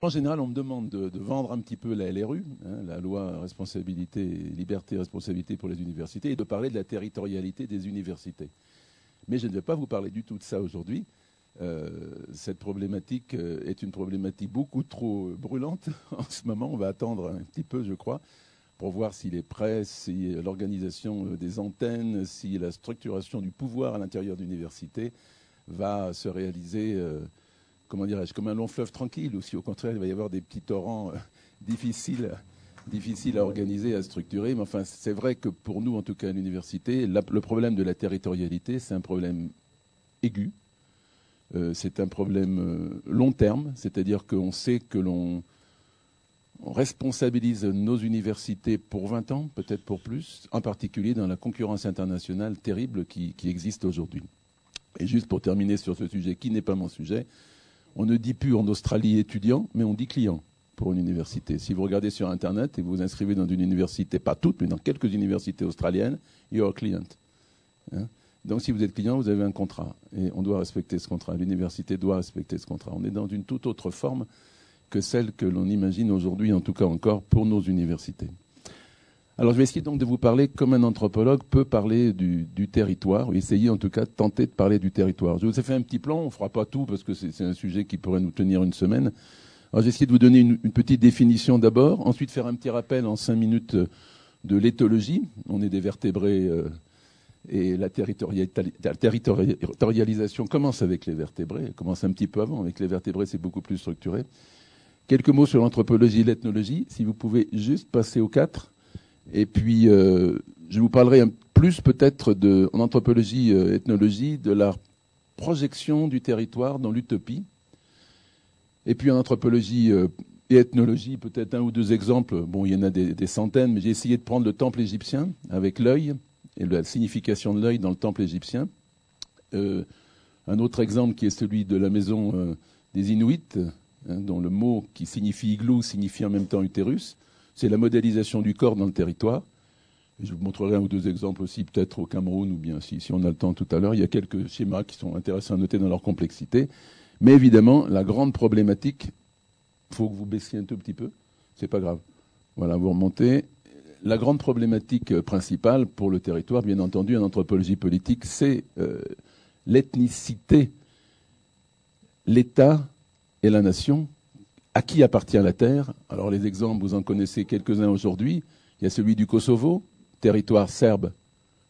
En général, on me demande de vendre un petit peu la LRU, hein, la loi responsabilité, liberté et responsabilité pour les universités, et de parler de la territorialité des universités. Mais je ne vais pas vous parler du tout de ça aujourd'hui. Cette problématique est une problématique beaucoup trop brûlante en ce moment. On va attendre un petit peu, je crois, pour voir s'il est prêt, si l'organisation des antennes, si la structuration du pouvoir à l'intérieur de l'université va se réaliser comment dirais-je, comme un long fleuve tranquille, ou si au contraire il va y avoir des petits torrents difficiles à organiser, à structurer. Mais enfin, c'est vrai que pour nous, en tout cas à l'université, le problème de la territorialité, c'est un problème aigu. C'est un problème long terme, c'est-à-dire qu'on sait que l'on responsabilise nos universités pour 20 ans, peut-être pour plus, en particulier dans la concurrence internationale terrible qui existe aujourd'hui. Et juste pour terminer sur ce sujet qui n'est pas mon sujet, on ne dit plus en Australie étudiant, mais on dit client pour une université. Si vous regardez sur Internet et vous vous inscrivez dans une université, pas toutes, mais dans quelques universités australiennes, you're a client. Hein? Donc si vous êtes client, vous avez un contrat. Et on doit respecter ce contrat. L'université doit respecter ce contrat. On est dans une toute autre forme que celle que l'on imagine aujourd'hui, en tout cas encore, pour nos universités. Alors je vais essayer donc de vous parler comme un anthropologue peut parler du territoire, ou essayer en tout cas de tenter de parler du territoire. Je vous ai fait un petit plan, on ne fera pas tout parce que c'est un sujet qui pourrait nous tenir une semaine. Alors j'ai essayé de vous donner une petite définition d'abord, ensuite faire un petit rappel en 5 minutes de l'éthologie. On est des vertébrés et la territorialisation commence avec les vertébrés, elle commence un petit peu avant. Avec les vertébrés, c'est beaucoup plus structuré. Quelques mots sur l'anthropologie et l'ethnologie, si vous pouvez juste passer aux 4. Et puis, je vous parlerai plus peut-être en anthropologie, ethnologie, de la projection du territoire dans l'utopie. Et puis en anthropologie et ethnologie, peut-être un ou deux exemples. Bon, il y en a des centaines, mais j'ai essayé de prendre le temple égyptien avec l'œil et la signification de l'œil dans le temple égyptien. Un autre exemple qui est celui de la maison des Inuits, hein, dont le mot qui signifie igloo signifie en même temps utérus. C'est la modélisation du corps dans le territoire. Et je vous montrerai un ou deux exemples aussi, peut-être au Cameroun, ou bien si on a le temps tout à l'heure. Il y a quelques schémas qui sont intéressants à noter dans leur complexité. Mais évidemment, la grande problématique, il faut que vous baissiez un tout petit peu, c'est pas grave. Voilà, vous remontez. La grande problématique principale pour le territoire, bien entendu, en anthropologie politique, c'est l'ethnicité, l'État et la nation. À qui appartient la terre? Alors les exemples, vous en connaissez quelques-uns aujourd'hui. Il y a celui du Kosovo, territoire serbe,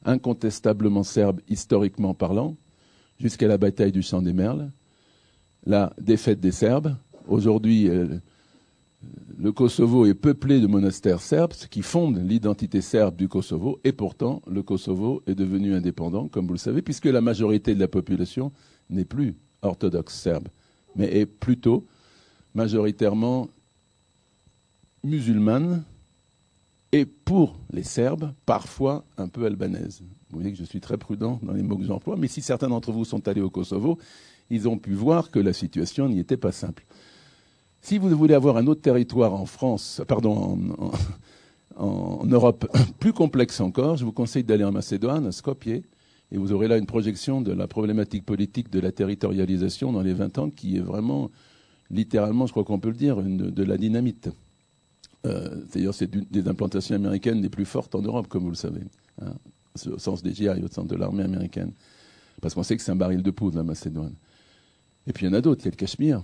incontestablement serbe, historiquement parlant, jusqu'à la bataille du Champ des Merles. La défaite des Serbes. Aujourd'hui, le Kosovo est peuplé de monastères serbes, ce qui fonde l'identité serbe du Kosovo. Et pourtant, le Kosovo est devenu indépendant, comme vous le savez, puisque la majorité de la population n'est plus orthodoxe serbe, mais est plutôt majoritairement musulmane et pour les Serbes, parfois un peu albanaise. Vous voyez que je suis très prudent dans les mots que j'emploie, mais si certains d'entre vous sont allés au Kosovo, ils ont pu voir que la situation n'y était pas simple. Si vous voulez avoir un autre territoire en France, en Europe plus complexe encore, je vous conseille d'aller en Macédoine, à Skopje, et vous aurez là une projection de la problématique politique de la territorialisation dans les 20 ans qui est vraiment, littéralement, je crois qu'on peut le dire, de la dynamite. D'ailleurs, c'est des implantations américaines les plus fortes en Europe, comme vous le savez, hein, au sens des GI, au sens de l'armée américaine. Parce qu'on sait que c'est un baril de poudre, la Macédoine. Et puis il y en a d'autres, il y a le Cachemire.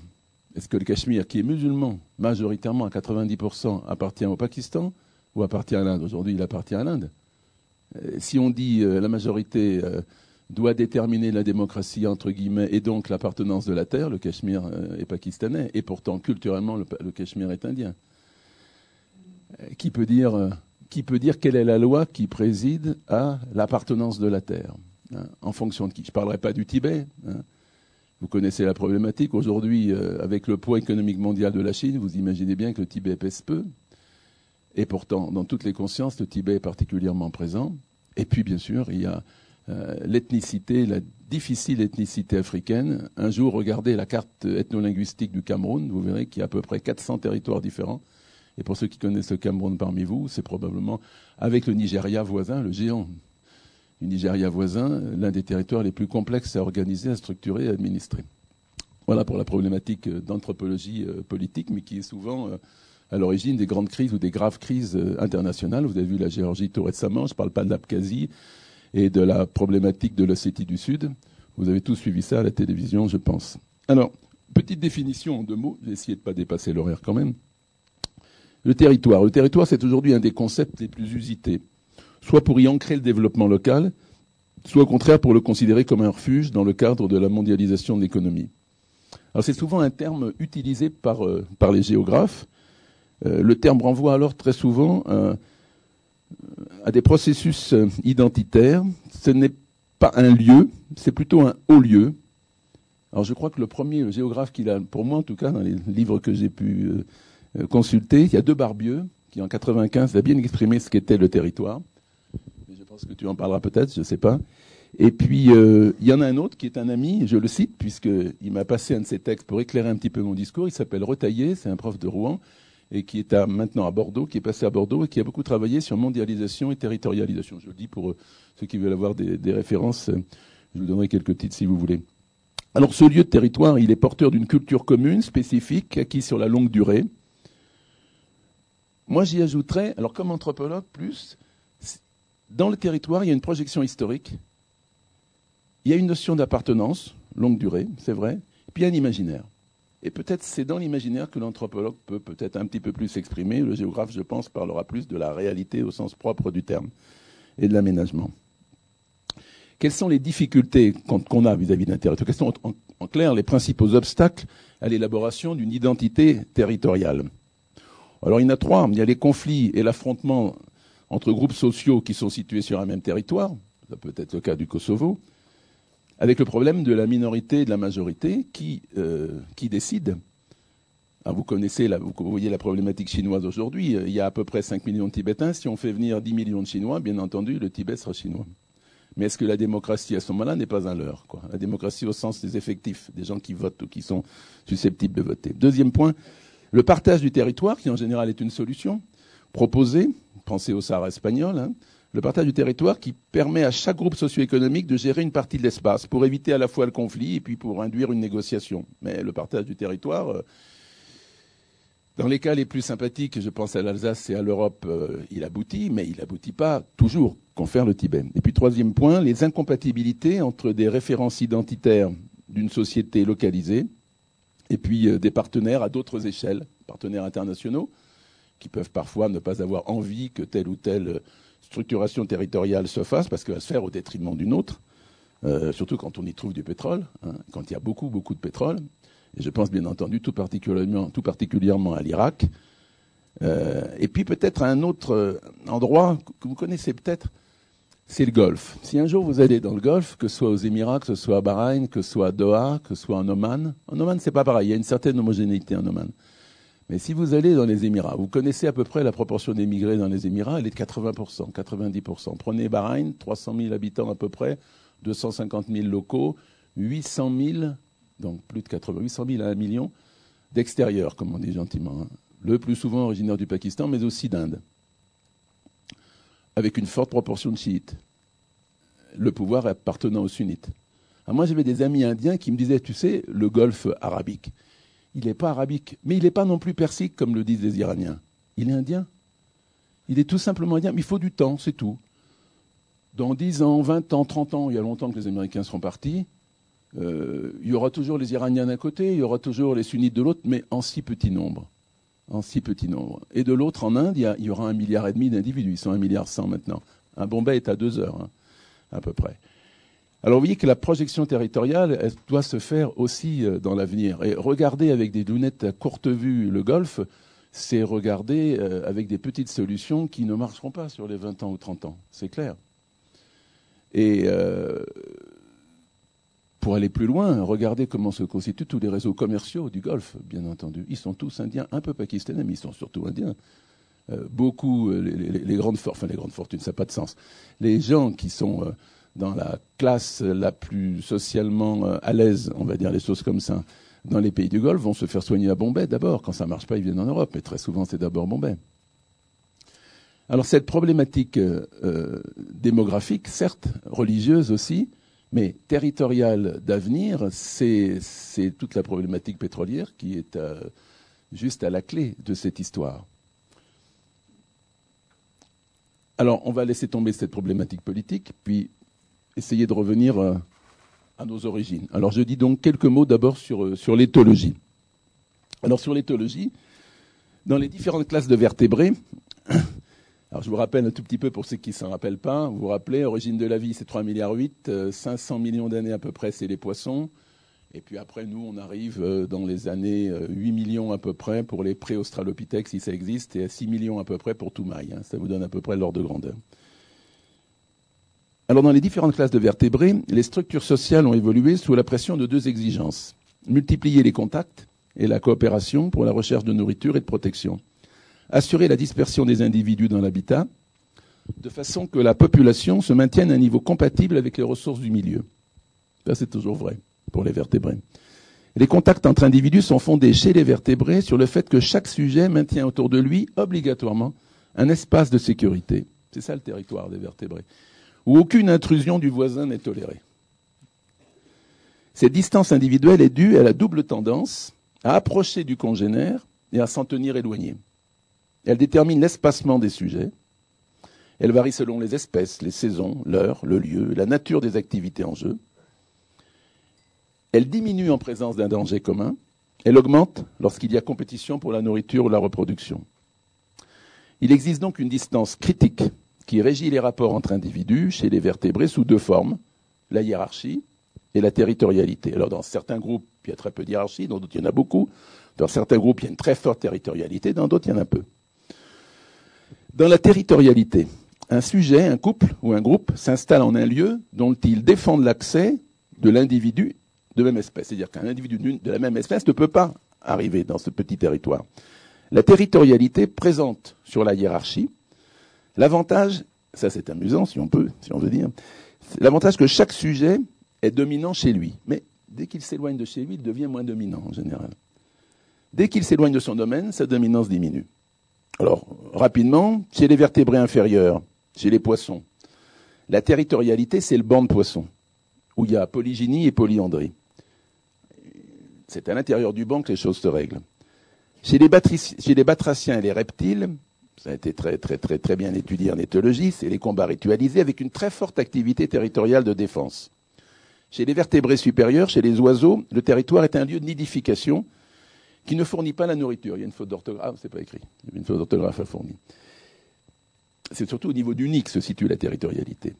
Est-ce que le Cachemire, qui est musulman, majoritairement à 90%, appartient au Pakistan ou appartient à l'Inde? Aujourd'hui, il appartient à l'Inde. Si on dit la majorité doit déterminer la démocratie, entre guillemets, et donc l'appartenance de la terre, le Cachemire est pakistanais, et pourtant, culturellement, le Cachemire est indien. Qui peut dire quelle est la loi qui préside à l'appartenance de la terre, hein, en fonction de qui? Je ne parlerai pas du Tibet. Hein. Vous connaissez la problématique. Aujourd'hui, avec le poids économique mondial de la Chine, vous imaginez bien que le Tibet pèse peu. Et pourtant, dans toutes les consciences, le Tibet est particulièrement présent. Et puis, bien sûr, il y a l'ethnicité, la difficile ethnicité africaine. Un jour, regardez la carte ethno-linguistique du Cameroun. Vous verrez qu'il y a à peu près 400 territoires différents. Et pour ceux qui connaissent le Cameroun parmi vous, c'est probablement, avec le Nigeria voisin, le géant du Nigeria voisin, l'un des territoires les plus complexes à organiser, à structurer et à administrer. Voilà pour la problématique d'anthropologie politique, mais qui est souvent à l'origine des grandes crises ou des graves crises internationales. Vous avez vu la Géorgie tout récemment, je ne parle pas de l'Abkhazie et de la problématique de l'Ossétie du Sud. Vous avez tous suivi ça à la télévision, je pense. Alors, petite définition en 2 mots, j'ai essayé de ne pas dépasser l'horaire quand même. Le territoire. Le territoire, c'est aujourd'hui un des concepts les plus usités, soit pour y ancrer le développement local, soit au contraire pour le considérer comme un refuge dans le cadre de la mondialisation de l'économie. Alors c'est souvent un terme utilisé par les géographes. Le terme renvoie alors très souvent à des processus identitaires. Ce n'est pas un lieu, c'est plutôt un haut lieu. Alors je crois que le premier géographe qu'il a, pour moi en tout cas, dans les livres que j'ai pu consulter, il y a De Barbieux, qui en 95 a bien exprimé ce qu'était le territoire. Mais je pense que tu en parleras peut-être, je ne sais pas. Et puis, il y en a un autre qui est un ami, je le cite, puisqu'il m'a passé un de ses textes pour éclairer un petit peu mon discours. Il s'appelle Retaillé, c'est un prof de Rouen, et qui est maintenant à Bordeaux, qui est passé à Bordeaux, et qui a beaucoup travaillé sur mondialisation et territorialisation. Je le dis pour ceux qui veulent avoir des références, je vous donnerai quelques titres si vous voulez. Alors, ce lieu de territoire, il est porteur d'une culture commune, spécifique, acquise sur la longue durée. Moi, j'y ajouterais, alors comme anthropologue, plus, dans le territoire, il y a une projection historique. Il y a une notion d'appartenance, longue durée, c'est vrai, et puis il y a un imaginaire. Et peut-être c'est dans l'imaginaire que l'anthropologue peut peut-être un petit peu plus s'exprimer. Le géographe, je pense, parlera plus de la réalité au sens propre du terme et de l'aménagement. Quelles sont les difficultés qu'on a vis-à-vis d'un territoire? Quels sont en clair les principaux obstacles à l'élaboration d'une identité territoriale? Alors il y en a 3. Il y a les conflits et l'affrontement entre groupes sociaux qui sont situés sur un même territoire. Ça peut être le cas du Kosovo. Avec le problème de la minorité et de la majorité qui décident. Alors vous connaissez, vous voyez la problématique chinoise aujourd'hui. Il y a à peu près 5 millions de Tibétains. Si on fait venir 10 millions de Chinois, bien entendu, le Tibet sera chinois. Mais est-ce que la démocratie à ce moment-là n'est pas un leurre, quoi? La démocratie au sens des effectifs, des gens qui votent ou qui sont susceptibles de voter. Deuxième point, le partage du territoire, qui en général est une solution proposée. Pensez au Sahara espagnol, hein. Le partage du territoire qui permet à chaque groupe socio-économique de gérer une partie de l'espace pour éviter à la fois le conflit et puis pour induire une négociation. Mais le partage du territoire, dans les cas les plus sympathiques, je pense à l'Alsace et à l'Europe, il aboutit, mais il n'aboutit pas toujours, confère le Tibet. Et puis troisième point, les incompatibilités entre des références identitaires d'une société localisée et puis des partenaires à d'autres échelles, partenaires internationaux, qui peuvent parfois ne pas avoir envie que telle ou telle structuration territoriale se fasse, parce qu'elle va se faire au détriment d'une autre, surtout quand on y trouve du pétrole, hein, quand il y a beaucoup, beaucoup de pétrole. Et je pense bien entendu tout particulièrement à l'Irak. Et puis peut-être à un autre endroit que vous connaissez peut-être, c'est le Golfe. Si un jour vous allez dans le Golfe, que ce soit aux Émirats, que ce soit à Bahreïn, que ce soit à Doha, que ce soit en Oman c'est pas pareil, il y a une certaine homogénéité en Oman. Mais si vous allez dans les Émirats, vous connaissez à peu près la proportion d'émigrés dans les Émirats, elle est de 80%, 90%. Prenez Bahreïn, 300 000 habitants à peu près, 250 000 locaux, 800 000, donc plus de 800 000 à 1 million, d'extérieurs, comme on dit gentiment, hein. Le plus souvent originaire du Pakistan, mais aussi d'Inde, avec une forte proportion de chiites, le pouvoir appartenant aux sunnites. Alors moi, j'avais des amis indiens qui me disaient, tu sais, le Golfe arabique, il n'est pas arabique, mais il n'est pas non plus persique, comme le disent les Iraniens. Il est indien. Il est tout simplement indien, mais il faut du temps, c'est tout. Dans 10 ans, 20 ans, 30 ans, il y a longtemps que les Américains seront partis, il y aura toujours les Iraniens d'un côté, il y aura toujours les sunnites de l'autre, mais en si petit nombre. En si petit nombre. Et de l'autre, en Inde, il y aura 1,5 milliard d'individus. Ils sont 1,1 milliard maintenant. Un Bombay est à 2 heures, hein, à peu près. Alors vous voyez que la projection territoriale, elle doit se faire aussi dans l'avenir. Et regarder avec des lunettes à courte vue le Golfe, c'est regarder avec des petites solutions qui ne marcheront pas sur les 20 ans ou 30 ans. C'est clair. Et pour aller plus loin, regardez comment se constituent tous les réseaux commerciaux du Golfe, bien entendu. Ils sont tous indiens, un peu pakistanais, mais ils sont surtout indiens. Beaucoup, les grandes fortunes, ça n'a pas de sens. Les gens qui sont dans la classe la plus socialement à l'aise, on va dire les choses comme ça, dans les pays du Golfe, vont se faire soigner à Bombay d'abord. Quand ça ne marche pas, ils viennent en Europe. Mais très souvent, c'est d'abord Bombay. Alors cette problématique démographique, certes, religieuse aussi, Mais territorial d'avenir, c'est toute la problématique pétrolière qui est juste à la clé de cette histoire. Alors, on va laisser tomber cette problématique politique, puis essayer de revenir à nos origines. Alors, je dis donc quelques mots d'abord sur l'éthologie. Alors, sur l'éthologie, dans les différentes classes de vertébrés, alors je vous rappelle un tout petit peu pour ceux qui ne s'en rappellent pas, vous vous rappelez, origine de la vie, c'est 3,8 milliards, 500 millions d'années à peu près, c'est les poissons. Et puis après, nous, on arrive dans les années 8 millions à peu près pour les pré-australopithèques, si ça existe, et à 6 millions à peu près pour Toumaï. Ça vous donne à peu près l'ordre de grandeur. Alors, dans les différentes classes de vertébrés, les structures sociales ont évolué sous la pression de deux exigences. Multiplier les contacts et la coopération pour la recherche de nourriture et de protection. Assurer la dispersion des individus dans l'habitat, de façon que la population se maintienne à un niveau compatible avec les ressources du milieu. Ça, c'est toujours vrai pour les vertébrés. Les contacts entre individus sont fondés chez les vertébrés sur le fait que chaque sujet maintient autour de lui obligatoirement un espace de sécurité. C'est ça le territoire des vertébrés, où aucune intrusion du voisin n'est tolérée. Cette distance individuelle est due à la double tendance à approcher du congénère et à s'en tenir éloigné. Elle détermine l'espacement des sujets. Elle varie selon les espèces, les saisons, l'heure, le lieu, la nature des activités en jeu. Elle diminue en présence d'un danger commun. Elle augmente lorsqu'il y a compétition pour la nourriture ou la reproduction. Il existe donc une distance critique qui régit les rapports entre individus chez les vertébrés sous deux formes, la hiérarchie et la territorialité. Alors dans certains groupes, il y a très peu de hiérarchie, dans d'autres, il y en a beaucoup. Dans certains groupes, il y a une très forte territorialité, dans d'autres, il y en a peu. Dans la territorialité, un sujet, un couple ou un groupe s'installe en un lieu dont il défend l'accès de l'individu de même espèce. C'est-à-dire qu'un individu de la même espèce ne peut pas arriver dans ce petit territoire. La territorialité présente sur la hiérarchie l'avantage, ça c'est amusant si on veut dire, l'avantage que chaque sujet est dominant chez lui. Mais dès qu'il s'éloigne de chez lui, il devient moins dominant en général. Dès qu'il s'éloigne de son domaine, sa dominance diminue. Alors, rapidement, chez les vertébrés inférieurs, chez les poissons, la territorialité, c'est le banc de poissons, où il y a polygynie et polyandrie. C'est à l'intérieur du banc que les choses se règlent. Chez les batraciens et les reptiles, ça a été très bien étudié en éthologie, c'est les combats ritualisés avec une très forte activité territoriale de défense. Chez les vertébrés supérieurs, chez les oiseaux, le territoire est un lieu de nidification qui ne fournit pas la nourriture. Il y a une faute d'orthographe, c'est pas écrit. Il y a une faute d'orthographe à fournir. C'est surtout au niveau du nid que se situe la territorialité.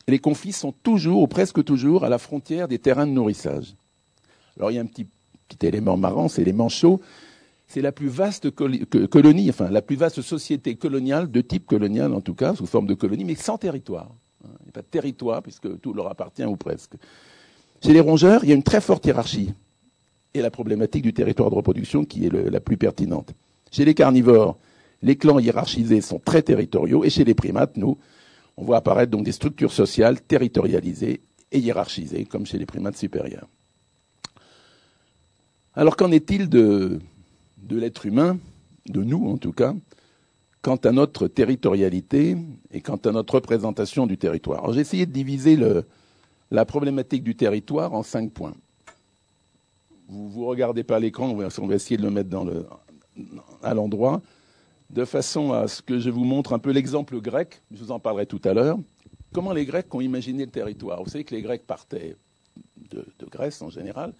Et les conflits sont toujours, ou presque toujours, à la frontière des terrains de nourrissage. Alors il y a un petit élément marrant, c'est les manchots. C'est la plus vaste colonie, enfin la plus vaste société coloniale, de type colonial en tout cas, sous forme de colonie, mais sans territoire. Il n'y a pas de territoire puisque tout leur appartient ou presque. Chez les rongeurs, il y a une très forte hiérarchie et la problématique du territoire de reproduction qui est la plus pertinente. Chez les carnivores, les clans hiérarchisés sont très territoriaux et chez les primates, nous, on voit apparaître donc des structures sociales territorialisées et hiérarchisées comme chez les primates supérieurs. Alors qu'en est-il de l'être humain, de nous en tout cas, quant à notre territorialité et quant à notre représentation du territoire? Alors j'ai essayé de diviser la problématique du territoire en 5 points. Vous regardez pas l'écran, on va essayer de le mettre à l'endroit, de façon à ce que je vous montre un peu l'exemple grec, je vous en parlerai tout à l'heure. Comment les Grecs ont imaginé le territoire? Vous savez que les Grecs partaient de Grèce en général,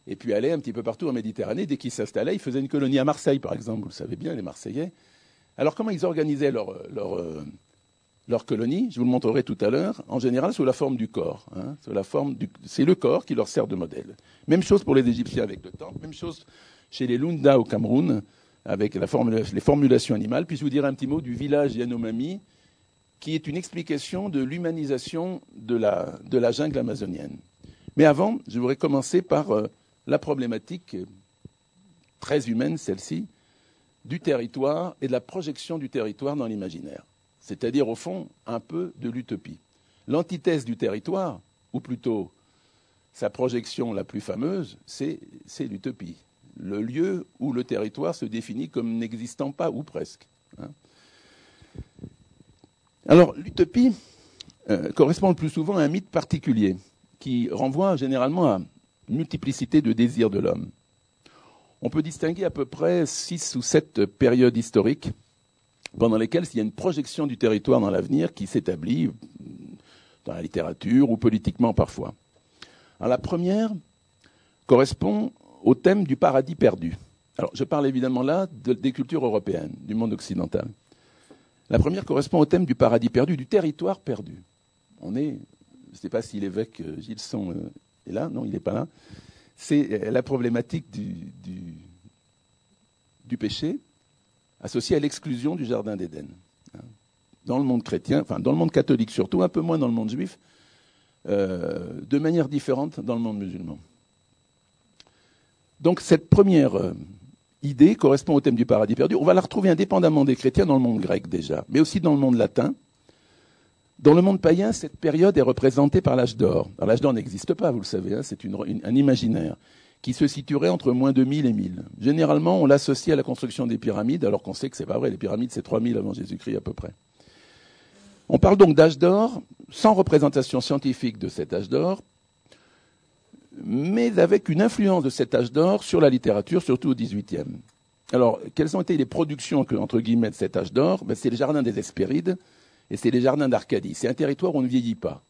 et puis allaient un petit peu partout en Méditerranée. Dès qu'ils s'installaient, ils faisaient une colonie à Marseille, par exemple. Vous le savez bien, les Marseillais. Alors comment ils organisaient leur colonie? Je vous le montrerai tout à l'heure. En général, sous la forme du corps. C'est le corps qui leur sert de modèle. Même chose pour les Égyptiens avec le temple. Même chose chez les Lunda au Cameroun, avec les formulations animales. Puis je vous dirai un petit mot du village Yanomami, qui est une explication de l'humanisation de la jungle amazonienne. Mais avant, je voudrais commencer par la problématique très humaine, celle-ci, du territoire et de la projection du territoire dans l'imaginaire. C'est-à-dire, au fond, un peu de l'utopie. L'antithèse du territoire, ou plutôt sa projection la plus fameuse, c'est l'utopie. Le lieu où le territoire se définit comme n'existant pas, ou presque. Alors, l'utopie, correspond le plus souvent à un mythe particulier qui renvoie généralement à une multiplicité de désirs de l'homme. On peut distinguer à peu près 6 ou 7 périodes historiques pendant lesquelles il y a une projection du territoire dans l'avenir qui s'établit dans la littérature ou politiquement parfois. Alors, la première correspond au thème du paradis perdu. Alors, je parle évidemment là des cultures européennes, du monde occidental. La première correspond au thème du paradis perdu, du territoire perdu. Je ne sais pas si l'évêque Gilson est là, non, il n'est pas là. C'est la problématique du péché associé à l'exclusion du jardin d'Éden. Dans le monde chrétien, enfin dans le monde catholique surtout, un peu moins dans le monde juif, de manière différente dans le monde musulman. Donc cette première idée correspond au thème du paradis perdu. On va la retrouver indépendamment des chrétiens dans le monde grec déjà, mais aussi dans le monde latin. Dans le monde païen, cette période est représentée par l'âge d'or. Alors l'âge d'or n'existe pas, vous le savez, hein, c'est un imaginaire qui se situerait entre moins 2000 et 1000. Généralement, on l'associe à la construction des pyramides, alors qu'on sait que c'est pas vrai, les pyramides c'est 3000 avant Jésus-Christ à peu près. On parle donc d'âge d'or, sans représentation scientifique de cet âge d'or, mais avec une influence de cet âge d'or sur la littérature, surtout au XVIIIe. Alors, quelles ont été les productions, entre guillemets, de cet âge d'or? C'est les jardins des Hespérides et c'est les jardins d'Arcadie. C'est un territoire où on ne vieillit pas.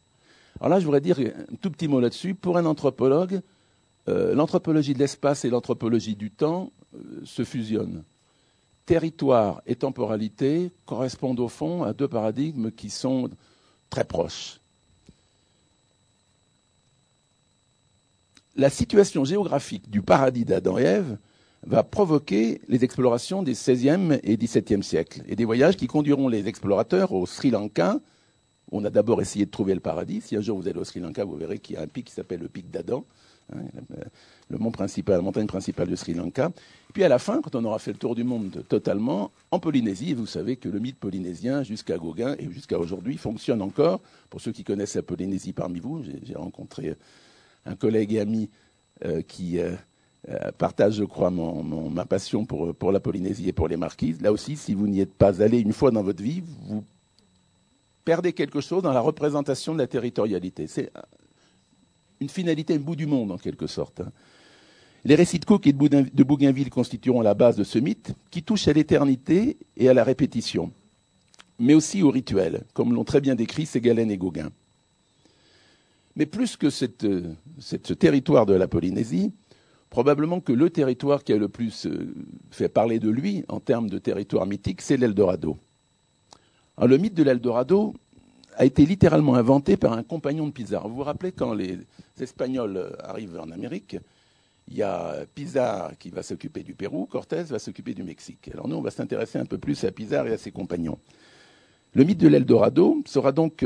Alors là, je voudrais dire un tout petit mot là-dessus. Pour un anthropologue, l'anthropologie de l'espace et l'anthropologie du temps se fusionnent. Territoire et temporalité correspondent au fond à deux paradigmes qui sont très proches. La situation géographique du paradis d'Adam et Ève va provoquer les explorations des XVIe et XVIIe siècles et des voyages qui conduiront les explorateurs au Sri Lanka. On a d'abord essayé de trouver le paradis. Si un jour vous allez au Sri Lanka, vous verrez qu'il y a un pic qui s'appelle le pic d'Adam, le mont principal, la montagne principale de Sri Lanka. Et puis à la fin, quand on aura fait le tour du monde totalement, en Polynésie, vous savez que le mythe polynésien jusqu'à Gauguin et jusqu'à aujourd'hui fonctionne encore. Pour ceux qui connaissent la Polynésie parmi vous, j'ai rencontré un collègue et ami qui partage, je crois, ma passion pour la Polynésie et pour les Marquises. Là aussi, si vous n'y êtes pas allé une fois dans votre vie, vous perdez quelque chose dans la représentation de la territorialité. C'est une finalité, un bout du monde, en quelque sorte. Les récits de Cook et de Bougainville constitueront la base de ce mythe qui touche à l'éternité et à la répétition, mais aussi au rituel, comme l'ont très bien décrit Ségalen et Gauguin. Mais plus que ce territoire de la Polynésie, probablement que le territoire qui a le plus fait parler de lui en termes de territoire mythique, c'est l'Eldorado. Alors, le mythe de l'Eldorado a été littéralement inventé par un compagnon de Pizarro. Vous vous rappelez, quand les Espagnols arrivent en Amérique, il y a Pizarro qui va s'occuper du Pérou, Cortés va s'occuper du Mexique. Alors nous, on va s'intéresser un peu plus à Pizarro et à ses compagnons. Le mythe de l'Eldorado sera donc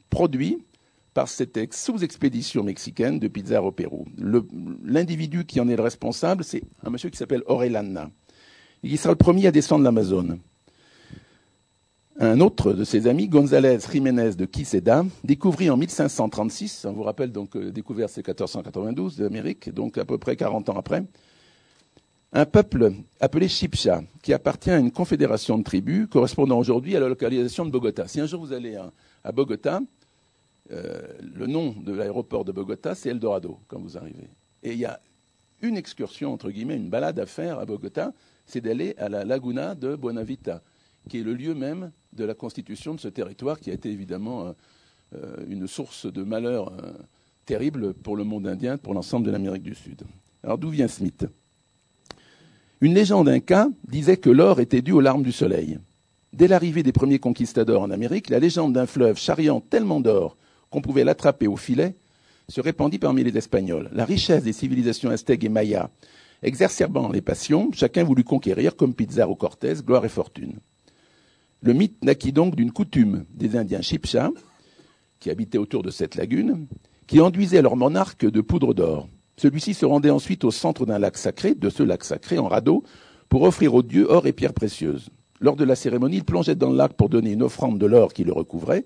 produit par cette sous-expédition mexicaine de Pizarro au Pérou. L'individu qui en est le responsable, c'est un monsieur qui s'appelle Orellana, et qui sera le premier à descendre l'Amazone. Un autre de ses amis, González Jiménez de Quiseda, découvrit en 1536, on vous rappelle donc découvert c'est 1492 d'Amérique, donc à peu près 40 ans après, un peuple appelé Chibcha, qui appartient à une confédération de tribus correspondant aujourd'hui à la localisation de Bogota. Si un jour vous allez à Bogota, le nom de l'aéroport de Bogota, c'est Eldorado, quand vous arrivez. Et il y a une excursion, entre guillemets, une balade à faire à Bogota, c'est d'aller à la laguna de Buenavista, qui est le lieu même de la constitution de ce territoire, qui a été évidemment une source de malheur terrible pour le monde indien, pour l'ensemble de l'Amérique du Sud. Alors d'où vient ce mythe? Une légende inca disait que l'or était dû aux larmes du soleil. Dès l'arrivée des premiers conquistadors en Amérique, la légende d'un fleuve charriant tellement d'or qu'on pouvait l'attraper au filet se répandit parmi les Espagnols. La richesse des civilisations aztèques et mayas exacerbant les passions, chacun voulut conquérir, comme Pizarro Cortés, gloire et fortune. Le mythe naquit donc d'une coutume des Indiens Chibcha, qui habitaient autour de cette lagune, qui enduisaient leur monarque de poudre d'or. Celui-ci se rendait ensuite au centre d'un lac sacré, de ce lac sacré en radeau, pour offrir aux dieux or et pierres précieuses. Lors de la cérémonie, il plongeait dans le lac pour donner une offrande de l'or qui le recouvrait.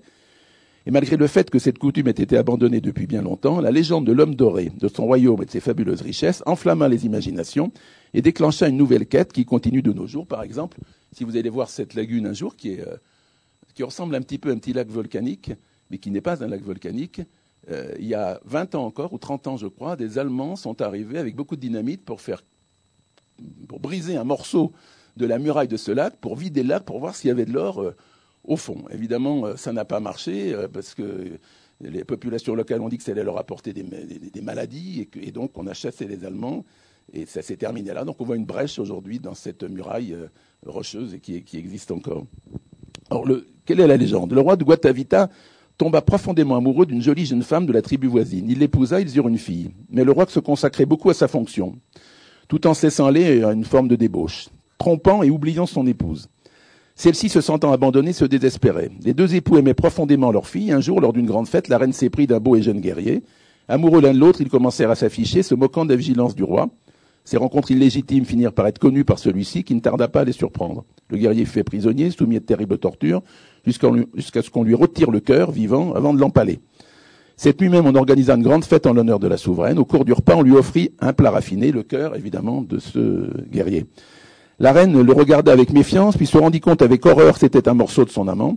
Et malgré le fait que cette coutume ait été abandonnée depuis bien longtemps, la légende de l'homme doré, de son royaume et de ses fabuleuses richesses enflamma les imaginations et déclencha une nouvelle quête qui continue de nos jours. Par exemple, si vous allez voir cette lagune un jour, qui ressemble un petit peu à un petit lac volcanique, mais qui n'est pas un lac volcanique. Il y a 20 ans encore, ou 30 ans je crois, des Allemands sont arrivés avec beaucoup de dynamite pour briser un morceau de la muraille de ce lac, pour vider le lac, pour voir s'il y avait de l'or au fond. Évidemment, ça n'a pas marché, parce que les populations locales ont dit que ça allait leur apporter des maladies, et donc on a chassé les Allemands, et ça s'est terminé là. Donc on voit une brèche aujourd'hui dans cette muraille rocheuse et qui existe encore. Alors, quelle est la légende? Le roi de Guatavita tomba profondément amoureux d'une jolie jeune femme de la tribu voisine. Il l'épousa, ils eurent une fille. Mais le roi se consacrait beaucoup à sa fonction, tout en se laissant aller à une forme de débauche, trompant et oubliant son épouse. Celle-ci, se sentant abandonnée, se désespérait. Les deux époux aimaient profondément leur fille. Un jour, lors d'une grande fête, la reine s'éprit d'un beau et jeune guerrier. Amoureux l'un de l'autre, ils commencèrent à s'afficher, se moquant de la vigilance du roi. Ces rencontres illégitimes finirent par être connues par celui-ci, qui ne tarda pas à les surprendre. Le guerrier fut fait prisonnier, soumis à de terribles tortures, jusqu'à ce qu'on lui retire le cœur, vivant, avant de l'empaler. Cette nuit même, on organisa une grande fête en l'honneur de la souveraine. Au cours du repas, on lui offrit un plat raffiné, le cœur, évidemment, de ce guerrier. La reine le regarda avec méfiance, puis se rendit compte avec horreur que c'était un morceau de son amant.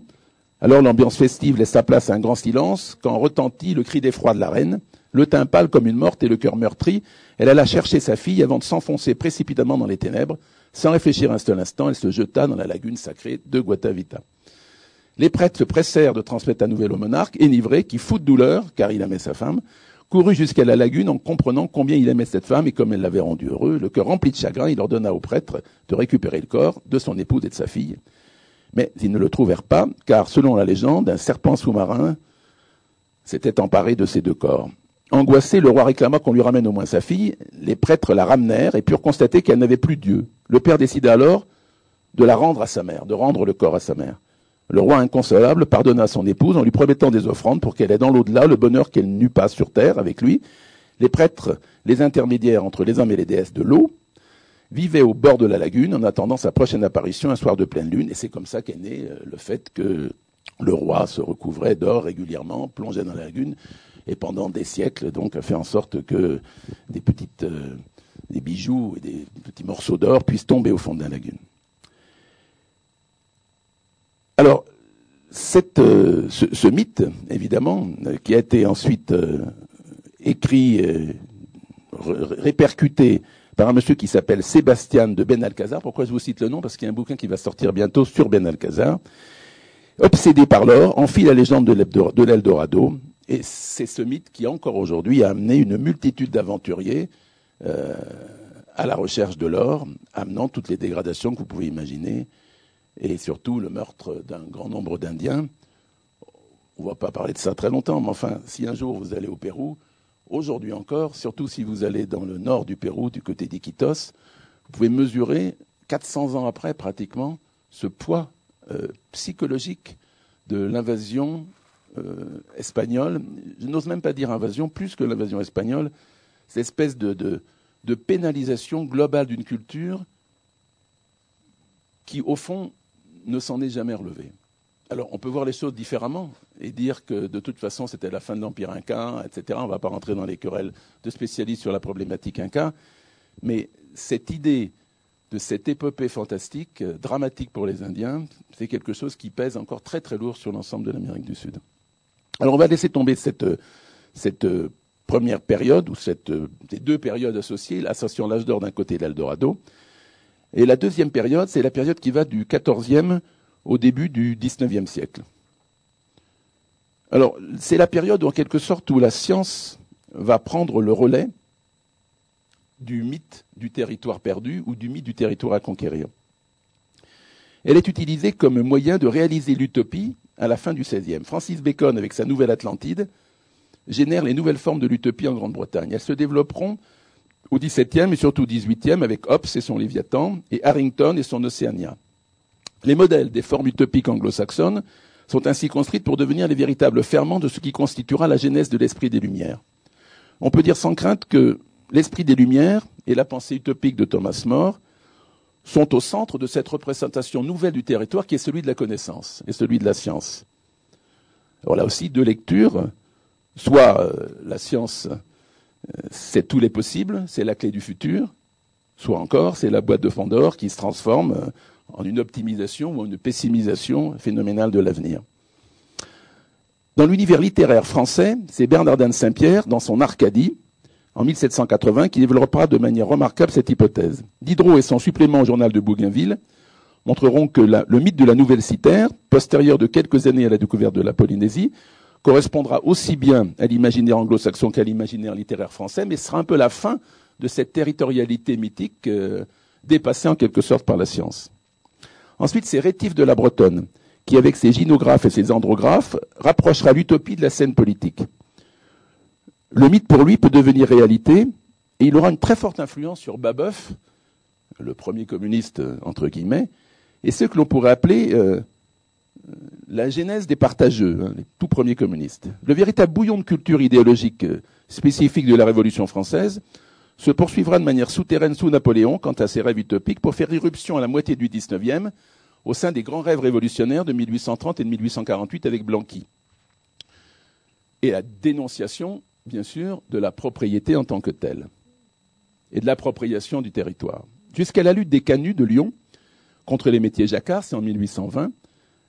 Alors l'ambiance festive laissa place à un grand silence, quand retentit le cri d'effroi de la reine. Le teint pâle comme une morte et le cœur meurtri, elle alla chercher sa fille avant de s'enfoncer précipitamment dans les ténèbres. Sans réfléchir un seul instant, elle se jeta dans la lagune sacrée de Guatavita. Les prêtres se pressèrent de transmettre la nouvelle au monarque, enivré, qui, fou de douleur, car il aimait sa femme, courut jusqu'à la lagune en comprenant combien il aimait cette femme et comme elle l'avait rendu heureux. Le cœur rempli de chagrin, il ordonna aux prêtres de récupérer le corps de son épouse et de sa fille. Mais ils ne le trouvèrent pas, car, selon la légende, un serpent sous-marin s'était emparé de ces deux corps. Angoissé, le roi réclama qu'on lui ramène au moins sa fille. Les prêtres la ramenèrent et purent constater qu'elle n'avait plus Dieu. Le père décida alors de la rendre à sa mère, de rendre le corps à sa mère. Le roi inconsolable pardonna son épouse en lui promettant des offrandes pour qu'elle ait dans l'au-delà le bonheur qu'elle n'eut pas sur terre avec lui. Les prêtres, les intermédiaires entre les hommes et les déesses de l'eau, vivaient au bord de la lagune en attendant sa prochaine apparition un soir de pleine lune. Et c'est comme ça qu'est né le fait que le roi se recouvrait d'or régulièrement, plongeait dans la lagune, et pendant des siècles, donc, a fait en sorte que des bijoux et des petits morceaux d'or puissent tomber au fond de la lagune. Alors, ce mythe, évidemment, qui a été ensuite écrit, répercuté par un monsieur qui s'appelle Sébastien de Benalcázar. Pourquoi je vous cite le nom? Parce qu'il y a un bouquin qui va sortir bientôt sur Benalcázar. Obsédé par l'or, enfile la légende de l'Eldorado. Et c'est ce mythe qui, encore aujourd'hui, a amené une multitude d'aventuriers à la recherche de l'or, amenant toutes les dégradations que vous pouvez imaginer, et surtout le meurtre d'un grand nombre d'Indiens. On ne va pas parler de ça très longtemps, mais enfin, si un jour vous allez au Pérou, aujourd'hui encore, surtout si vous allez dans le nord du Pérou, du côté d'Iquitos, vous pouvez mesurer, 400 ans après pratiquement, ce poids psychologique de l'invasion espagnole. Je n'ose même pas dire invasion, plus que l'invasion espagnole, cette espèce de pénalisation globale d'une culture qui, au fond, ne s'en est jamais relevée. Alors, on peut voir les choses différemment et dire que, de toute façon, c'était la fin de l'Empire inca, etc. On ne va pas rentrer dans les querelles de spécialistes sur la problématique inca, mais cette idée de cette épopée fantastique, dramatique pour les Indiens, c'est quelque chose qui pèse encore très très lourd sur l'ensemble de l'Amérique du Sud. Alors on va laisser tomber cette première période, ou ces deux périodes associées, l'association l'âge d'or d'un côté et l'Eldorado. Et la deuxième période, c'est la période qui va du XIVe au début du XIXe siècle. Alors c'est la période en quelque sorte où la science va prendre le relais du mythe du territoire perdu ou du mythe du territoire à conquérir. Elle est utilisée comme moyen de réaliser l'utopie à la fin du XVIe. Francis Bacon, avec sa Nouvelle Atlantide, génère les nouvelles formes de l'utopie en Grande-Bretagne. Elles se développeront au XVIIe et surtout au XVIIIe avec Hobbes et son Léviathan et Harrington et son Océania. Les modèles des formes utopiques anglo-saxonnes sont ainsi construites pour devenir les véritables ferments de ce qui constituera la genèse de l'esprit des Lumières. On peut dire sans crainte que l'esprit des Lumières et la pensée utopique de Thomas More sont au centre de cette représentation nouvelle du territoire qui est celui de la connaissance et celui de la science. Alors là aussi, deux lectures. Soit la science, c'est tous les possibles, c'est la clé du futur, soit encore, c'est la boîte de Pandore qui se transforme en une optimisation ou en une pessimisation phénoménale de l'avenir. Dans l'univers littéraire français, c'est Bernardin de Saint-Pierre, dans son Arcadie, en 1780, qui développera de manière remarquable cette hypothèse. Diderot et son supplément au journal de Bougainville montreront que le mythe de la nouvelle cithère, postérieur de quelques années à la découverte de la Polynésie, correspondra aussi bien à l'imaginaire anglo-saxon qu'à l'imaginaire littéraire français, mais sera un peu la fin de cette territorialité mythique dépassée en quelque sorte par la science. Ensuite, c'est Rétif de la Bretonne, qui, avec ses gynographes et ses andrographes, rapprochera l'utopie de la scène politique. Le mythe, pour lui, peut devenir réalité, et il aura une très forte influence sur Babeuf, le premier communiste, entre guillemets, et ce que l'on pourrait appeler la genèse des partageux, les tout premiers communistes. Le véritable bouillon de culture idéologique spécifique de la Révolution française se poursuivra de manière souterraine sous Napoléon quant à ses rêves utopiques pour faire irruption à la moitié du XIXe au sein des grands rêves révolutionnaires de 1830 et de 1848 avec Blanqui. Et la dénonciation, bien sûr, de la propriété en tant que telle et de l'appropriation du territoire. Jusqu'à la lutte des canuts de Lyon contre les métiers jacquards, c'est en 1820,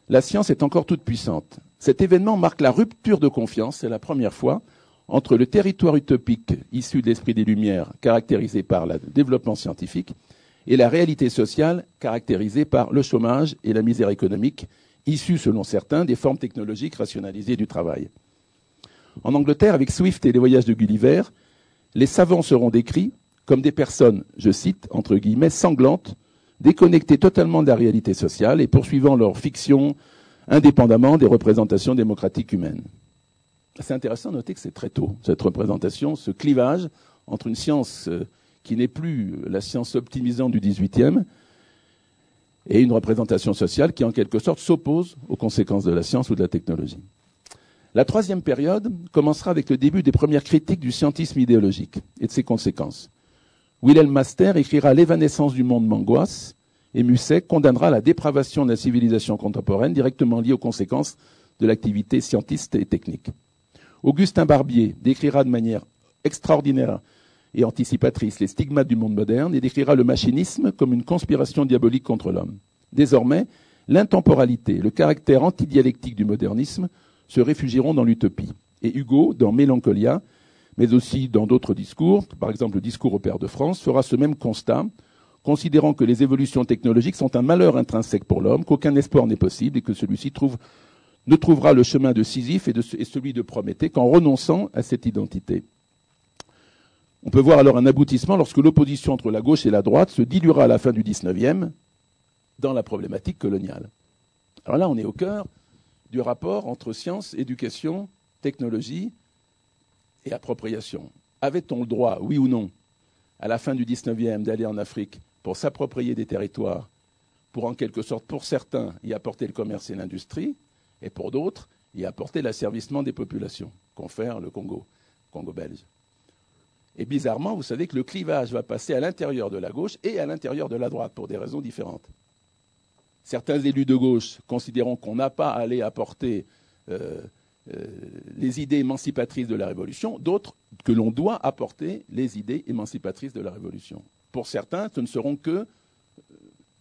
la science est encore toute puissante. Cet événement marque la rupture de confiance, c'est la première fois, entre le territoire utopique issu de l'esprit des Lumières, caractérisé par le développement scientifique, et la réalité sociale, caractérisée par le chômage et la misère économique, issus, selon certains, des formes technologiques rationalisées du travail. En Angleterre, avec Swift et les voyages de Gulliver, les savants seront décrits comme des personnes, je cite, entre guillemets, sanglantes, déconnectées totalement de la réalité sociale et poursuivant leur fiction indépendamment des représentations démocratiques humaines. C'est intéressant de noter que c'est très tôt, cette représentation, ce clivage entre une science qui n'est plus la science optimisante du XVIIIe et une représentation sociale qui, en quelque sorte, s'oppose aux conséquences de la science ou de la technologie. La troisième période commencera avec le début des premières critiques du scientisme idéologique et de ses conséquences. Wilhelm Master écrira l'évanescence du monde m'angoisse et Musset condamnera la dépravation de la civilisation contemporaine directement liée aux conséquences de l'activité scientiste et technique. Augustin Barbier décrira de manière extraordinaire et anticipatrice les stigmates du monde moderne et décrira le machinisme comme une conspiration diabolique contre l'homme. Désormais, l'intemporalité, le caractère antidialectique du modernisme se réfugieront dans l'utopie. Et Hugo, dans Mélancolia, mais aussi dans d'autres discours, par exemple le discours au Père de France, fera ce même constat, considérant que les évolutions technologiques sont un malheur intrinsèque pour l'homme, qu'aucun espoir n'est possible et que celui-ci ne trouvera le chemin de Sisyphe et celui de Prométhée qu'en renonçant à cette identité. On peut voir alors un aboutissement lorsque l'opposition entre la gauche et la droite se diluera à la fin du XIXe dans la problématique coloniale. Alors là, on est au cœur du rapport entre science, éducation, technologie et appropriation. Avait-on le droit, oui ou non, à la fin du XIXe, d'aller en Afrique pour s'approprier des territoires, pour en quelque sorte, pour certains, y apporter le commerce et l'industrie, et pour d'autres, y apporter l'asservissement des populations, confère le Congo belge. Et bizarrement, vous savez que le clivage va passer à l'intérieur de la gauche et à l'intérieur de la droite, pour des raisons différentes. Certains élus de gauche considérant qu'on n'a pas à aller apporter les idées émancipatrices de la Révolution, d'autres que l'on doit apporter les idées émancipatrices de la Révolution. Pour certains, ce ne seront que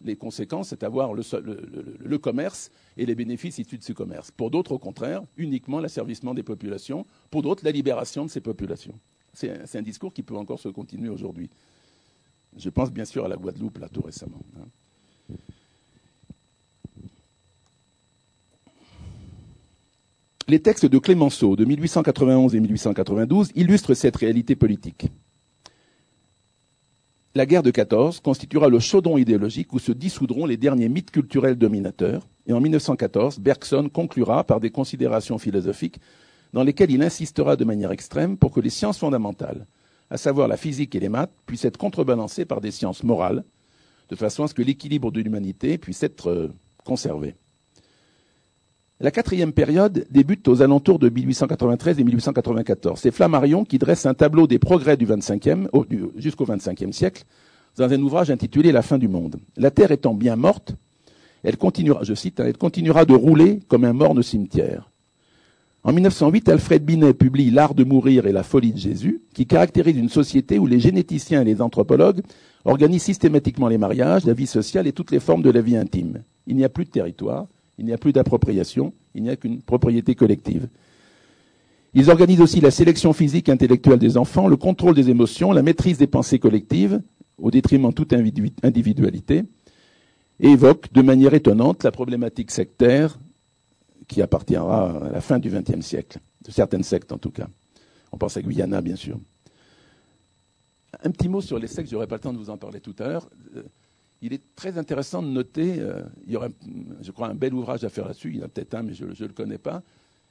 les conséquences, c'est avoir le commerce et les bénéfices issus de ce commerce. Pour d'autres, au contraire, uniquement l'asservissement des populations. Pour d'autres, la libération de ces populations. C'est un discours qui peut encore se continuer aujourd'hui. Je pense bien sûr à la Guadeloupe, là, tout récemment. Les textes de Clémenceau de 1891 et 1892 illustrent cette réalité politique. La guerre de 14 constituera le chaudron idéologique où se dissoudront les derniers mythes culturels dominateurs. Et en 1914, Bergson conclura par des considérations philosophiques dans lesquelles il insistera de manière extrême pour que les sciences fondamentales, à savoir la physique et les maths, puissent être contrebalancées par des sciences morales, de façon à ce que l'équilibre de l'humanité puisse être conservé. La quatrième période débute aux alentours de 1893 et 1894. C'est Flammarion qui dresse un tableau des progrès du jusqu'au XXe siècle dans un ouvrage intitulé « La fin du monde ». La Terre étant bien morte, elle continuera, je cite, elle continuera de rouler comme un morne cimetière. En 1908, Alfred Binet publie « L'art de mourir et la folie de Jésus », qui caractérise une société où les généticiens et les anthropologues organisent systématiquement les mariages, la vie sociale et toutes les formes de la vie intime. Il n'y a plus de territoire. Il n'y a plus d'appropriation, il n'y a qu'une propriété collective. Ils organisent aussi la sélection physique et intellectuelle des enfants, le contrôle des émotions, la maîtrise des pensées collectives, au détriment de toute individualité, et évoquent de manière étonnante la problématique sectaire qui appartiendra à la fin du XXe siècle, de certaines sectes en tout cas. On pense à Guyana, bien sûr. Un petit mot sur les sectes, je n'aurai pas le temps de vous en parler tout à l'heure. Il est très intéressant de noter, il y aurait, je crois, un bel ouvrage à faire là-dessus, il y en a peut-être un, mais je ne le connais pas,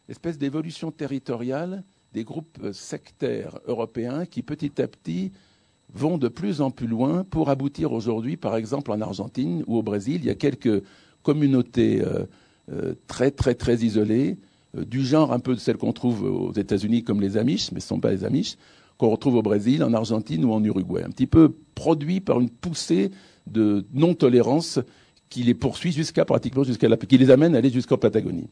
l'espèce d'évolution territoriale des groupes sectaires européens qui, petit à petit, vont de plus en plus loin pour aboutir aujourd'hui, par exemple, en Argentine ou au Brésil. Il y a quelques communautés très, très, très isolées, du genre un peu de celles qu'on trouve aux États-Unis comme les Amish, mais ce ne sont pas les Amish, qu'on retrouve au Brésil, en Argentine ou en Uruguay. Un petit peu produit par une poussée de non-tolérance qui les poursuit qui les amène à aller jusqu'en Patagonie.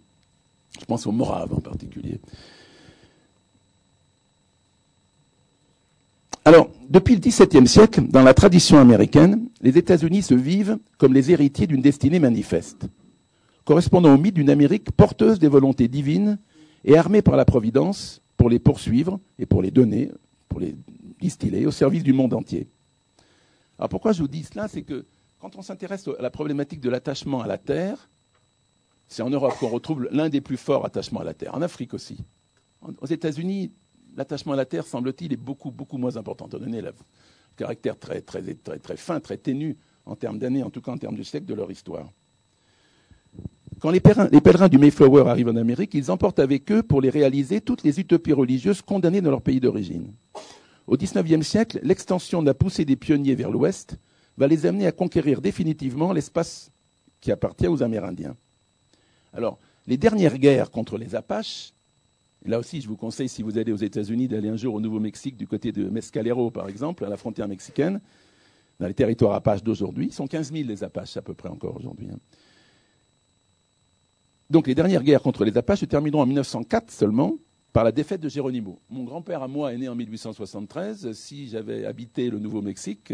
Je pense aux Moraves en particulier. Alors, depuis le XVIIe siècle, dans la tradition américaine, les États-Unis se vivent comme les héritiers d'une destinée manifeste, correspondant au mythe d'une Amérique porteuse des volontés divines et armée par la Providence pour les poursuivre et pour les donner, pour les distiller au service du monde entier. Alors pourquoi je vous dis cela? C'est que quand on s'intéresse à la problématique de l'attachement à la terre, c'est en Europe qu'on retrouve l'un des plus forts attachements à la terre, en Afrique aussi. Aux États-Unis, l'attachement à la terre, semble-t-il, est beaucoup, beaucoup moins important, étant donné le caractère très, très, très, très fin, très ténu en termes d'années, en tout cas en termes de siècles de leur histoire. Quand les pèlerins du Mayflower arrivent en Amérique, ils emportent avec eux pour les réaliser toutes les utopies religieuses condamnées dans leur pays d'origine. Au XIXe siècle, l'extension de la poussée des pionniers vers l'ouest va les amener à conquérir définitivement l'espace qui appartient aux Amérindiens. Alors, les dernières guerres contre les Apaches, là aussi je vous conseille, si vous allez aux États-Unis, d'aller un jour au Nouveau-Mexique, du côté de Mescalero par exemple, à la frontière mexicaine, dans les territoires Apaches d'aujourd'hui. Ils sont 15 000 les Apaches à peu près encore aujourd'hui. Donc les dernières guerres contre les Apaches se termineront en 1904 seulement, par la défaite de Geronimo. Mon grand-père à moi est né en 1873. Si j'avais habité le Nouveau-Mexique,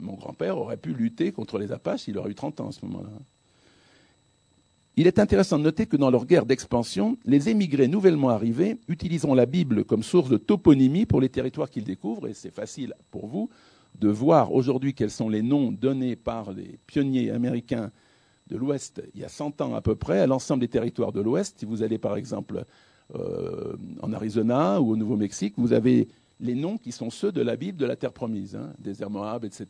mon grand-père aurait pu lutter contre les Apaches. Il aurait eu 30 ans à ce moment-là. Il est intéressant de noter que dans leur guerre d'expansion, les émigrés nouvellement arrivés utiliseront la Bible comme source de toponymie pour les territoires qu'ils découvrent. Et c'est facile pour vous de voir aujourd'hui quels sont les noms donnés par les pionniers américains de l'Ouest il y a 100 ans à peu près à l'ensemble des territoires de l'Ouest. Si vous allez par exemple en Arizona ou au Nouveau-Mexique, vous avez les noms qui sont ceux de la Bible de la terre promise, désert Moab, etc.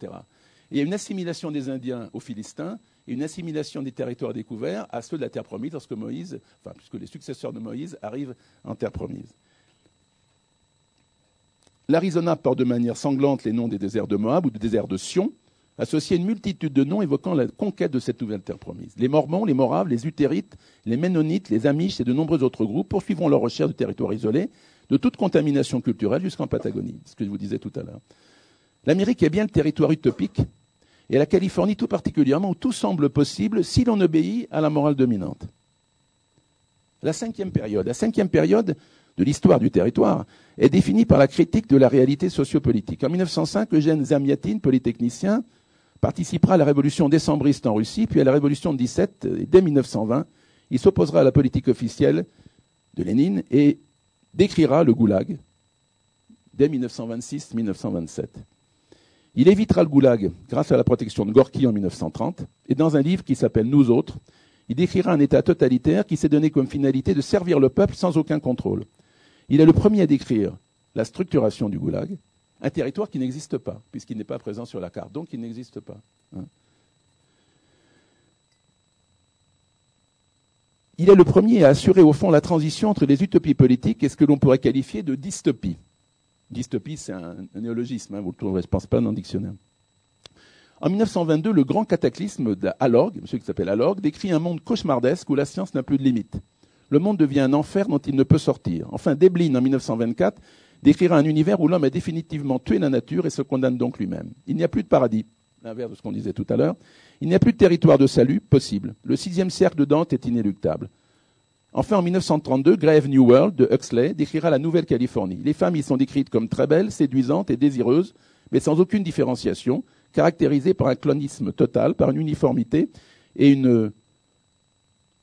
Et il y a une assimilation des Indiens aux Philistins et une assimilation des territoires découverts à ceux de la terre promise lorsque puisque les successeurs de Moïse arrivent en terre promise. L'Arizona porte de manière sanglante les noms des déserts de Moab ou du désert de Sion, associés à une multitude de noms évoquant la conquête de cette nouvelle terre promise. Les Mormons, les Moraves, les Utérites, les Ménonites, les Amish et de nombreux autres groupes poursuivront leur recherche de territoires isolés, de toute contamination culturelle jusqu'en Patagonie, ce que je vous disais tout à l'heure. L'Amérique est bien le territoire utopique, et la Californie tout particulièrement, où tout semble possible si l'on obéit à la morale dominante. La cinquième période de l'histoire du territoire est définie par la critique de la réalité sociopolitique. En 1905, Eugène Zamiatin, polytechnicien, participera à la révolution décembriste en Russie, puis à la révolution de 17, et dès 1920, il s'opposera à la politique officielle de Lénine et décrira le goulag dès 1926-1927. Il évitera le goulag grâce à la protection de Gorky en 1930, et dans un livre qui s'appelle « Nous autres », il décrira un État totalitaire qui s'est donné comme finalité de servir le peuple sans aucun contrôle. Il est le premier à décrire la structuration du goulag, un territoire qui n'existe pas, puisqu'il n'est pas présent sur la carte, donc il n'existe pas. Il est le premier à assurer au fond la transition entre les utopies politiques et ce que l'on pourrait qualifier de dystopie. Dystopie, c'est un néologisme, vous le trouverez, je ne pense pas, dans le dictionnaire. En 1922, le grand cataclysme d'Alorg, monsieur qui s'appelle Alorg, décrit un monde cauchemardesque où la science n'a plus de limite. Le monde devient un enfer dont il ne peut sortir. Enfin, Deblin, en 1924, décrira un univers où l'homme a définitivement tué la nature et se condamne donc lui-même. Il n'y a plus de paradis, l'inverse de ce qu'on disait tout à l'heure. Il n'y a plus de territoire de salut possible. Le 6e cercle de Dante est inéluctable. Enfin, en 1932, Grave New World de Huxley décrira la Nouvelle-Californie. Les femmes y sont décrites comme très belles, séduisantes et désireuses, mais sans aucune différenciation, caractérisées par un clonisme total, par une uniformité et une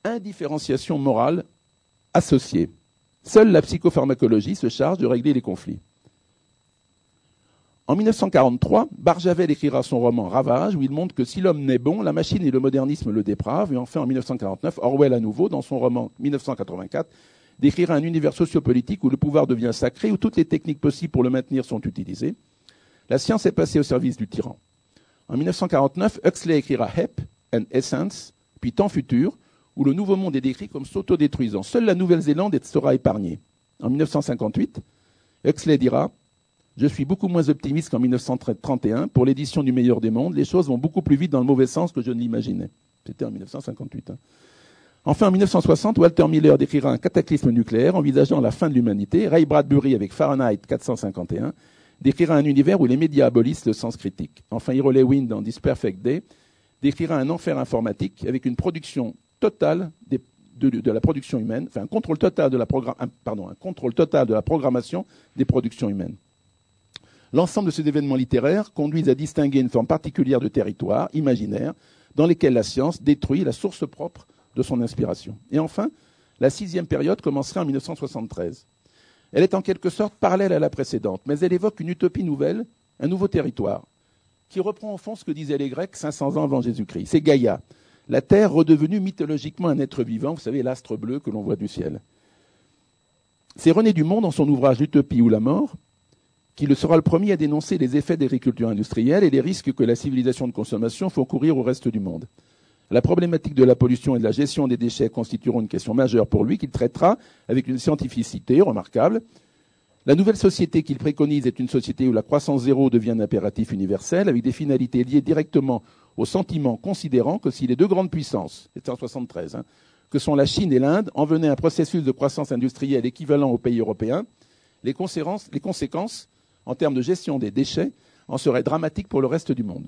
indifférenciation morale associée. Seule la psychopharmacologie se charge de régler les conflits. En 1943, Barjavel écrira son roman Ravage, où il montre que si l'homme naît bon, la machine et le modernisme le dépravent. Et enfin, en 1949, Orwell à nouveau, dans son roman 1984, décrira un univers sociopolitique où le pouvoir devient sacré, où toutes les techniques possibles pour le maintenir sont utilisées. La science est passée au service du tyran. En 1949, Huxley écrira Hep and Essence, puis Temps futur, où le nouveau monde est décrit comme s'autodétruisant. Seule la Nouvelle-Zélande sera épargnée. En 1958, Huxley dira « Je suis beaucoup moins optimiste qu'en 1931. Pour l'édition du meilleur des mondes, les choses vont beaucoup plus vite dans le mauvais sens que je ne l'imaginais. » C'était en 1958. Enfin, en 1960, Walter Miller décrira un cataclysme nucléaire envisageant la fin de l'humanité. Ray Bradbury, avec Fahrenheit 451, décrira un univers où les médias abolissent le sens critique. Enfin, Hiro Lewin, dans This Perfect Day, décrira un enfer informatique avec une production totale de la production humaine, enfin un contrôle total de la programmation des productions humaines. L'ensemble de ces événements littéraires conduisent à distinguer une forme particulière de territoire imaginaire dans lesquels la science détruit la source propre de son inspiration. Et enfin, la 6e période commencera en 1973. Elle est en quelque sorte parallèle à la précédente, mais elle évoque une utopie nouvelle, un nouveau territoire, qui reprend au fond ce que disaient les Grecs 500 ans avant Jésus-Christ. C'est Gaïa, la Terre redevenue mythologiquement un être vivant, vous savez, l'astre bleu que l'on voit du ciel. C'est René Dumont, dans son ouvrage L'utopie ou la mort, qui sera le premier à dénoncer les effets d'agriculture industrielle et les risques que la civilisation de consommation fait courir au reste du monde. La problématique de la pollution et de la gestion des déchets constitueront une question majeure pour lui, qu'il traitera avec une scientificité remarquable. La nouvelle société qu'il préconise est une société où la croissance zéro devient un impératif universel, avec des finalités liées directement au sentiment, considérant que si les deux grandes puissances, c'était en 1973, que sont la Chine et l'Inde, en venaient un processus de croissance industrielle équivalent aux pays européens, les conséquences en termes de gestion des déchets en seraient dramatiques pour le reste du monde.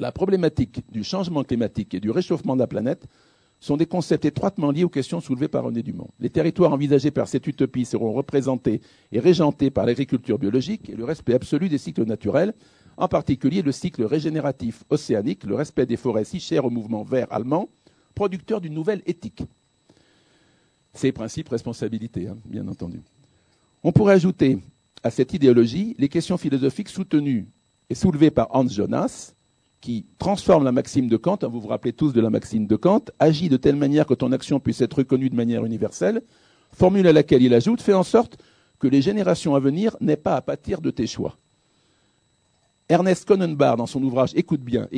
La problématique du changement climatique et du réchauffement de la planète sont des concepts étroitement liés aux questions soulevées par René Dumont. Les territoires envisagés par cette utopie seront représentés et régentés par l'agriculture biologique et le respect absolu des cycles naturels, en particulier le cycle régénératif océanique, le respect des forêts si chères au mouvement vert allemand, producteur d'une nouvelle éthique. Ces principes responsabilité, bien entendu. On pourrait ajouter à cette idéologie les questions philosophiques soutenues et soulevées par Hans Jonas, qui transforme la maxime de Kant, vous vous rappelez tous de la maxime de Kant, agit de telle manière que ton action puisse être reconnue de manière universelle, formule à laquelle il ajoute, fait en sorte que les générations à venir n'aient pas à pâtir de tes choix. Ernest Konenbar, dans son ouvrage Écoute bien,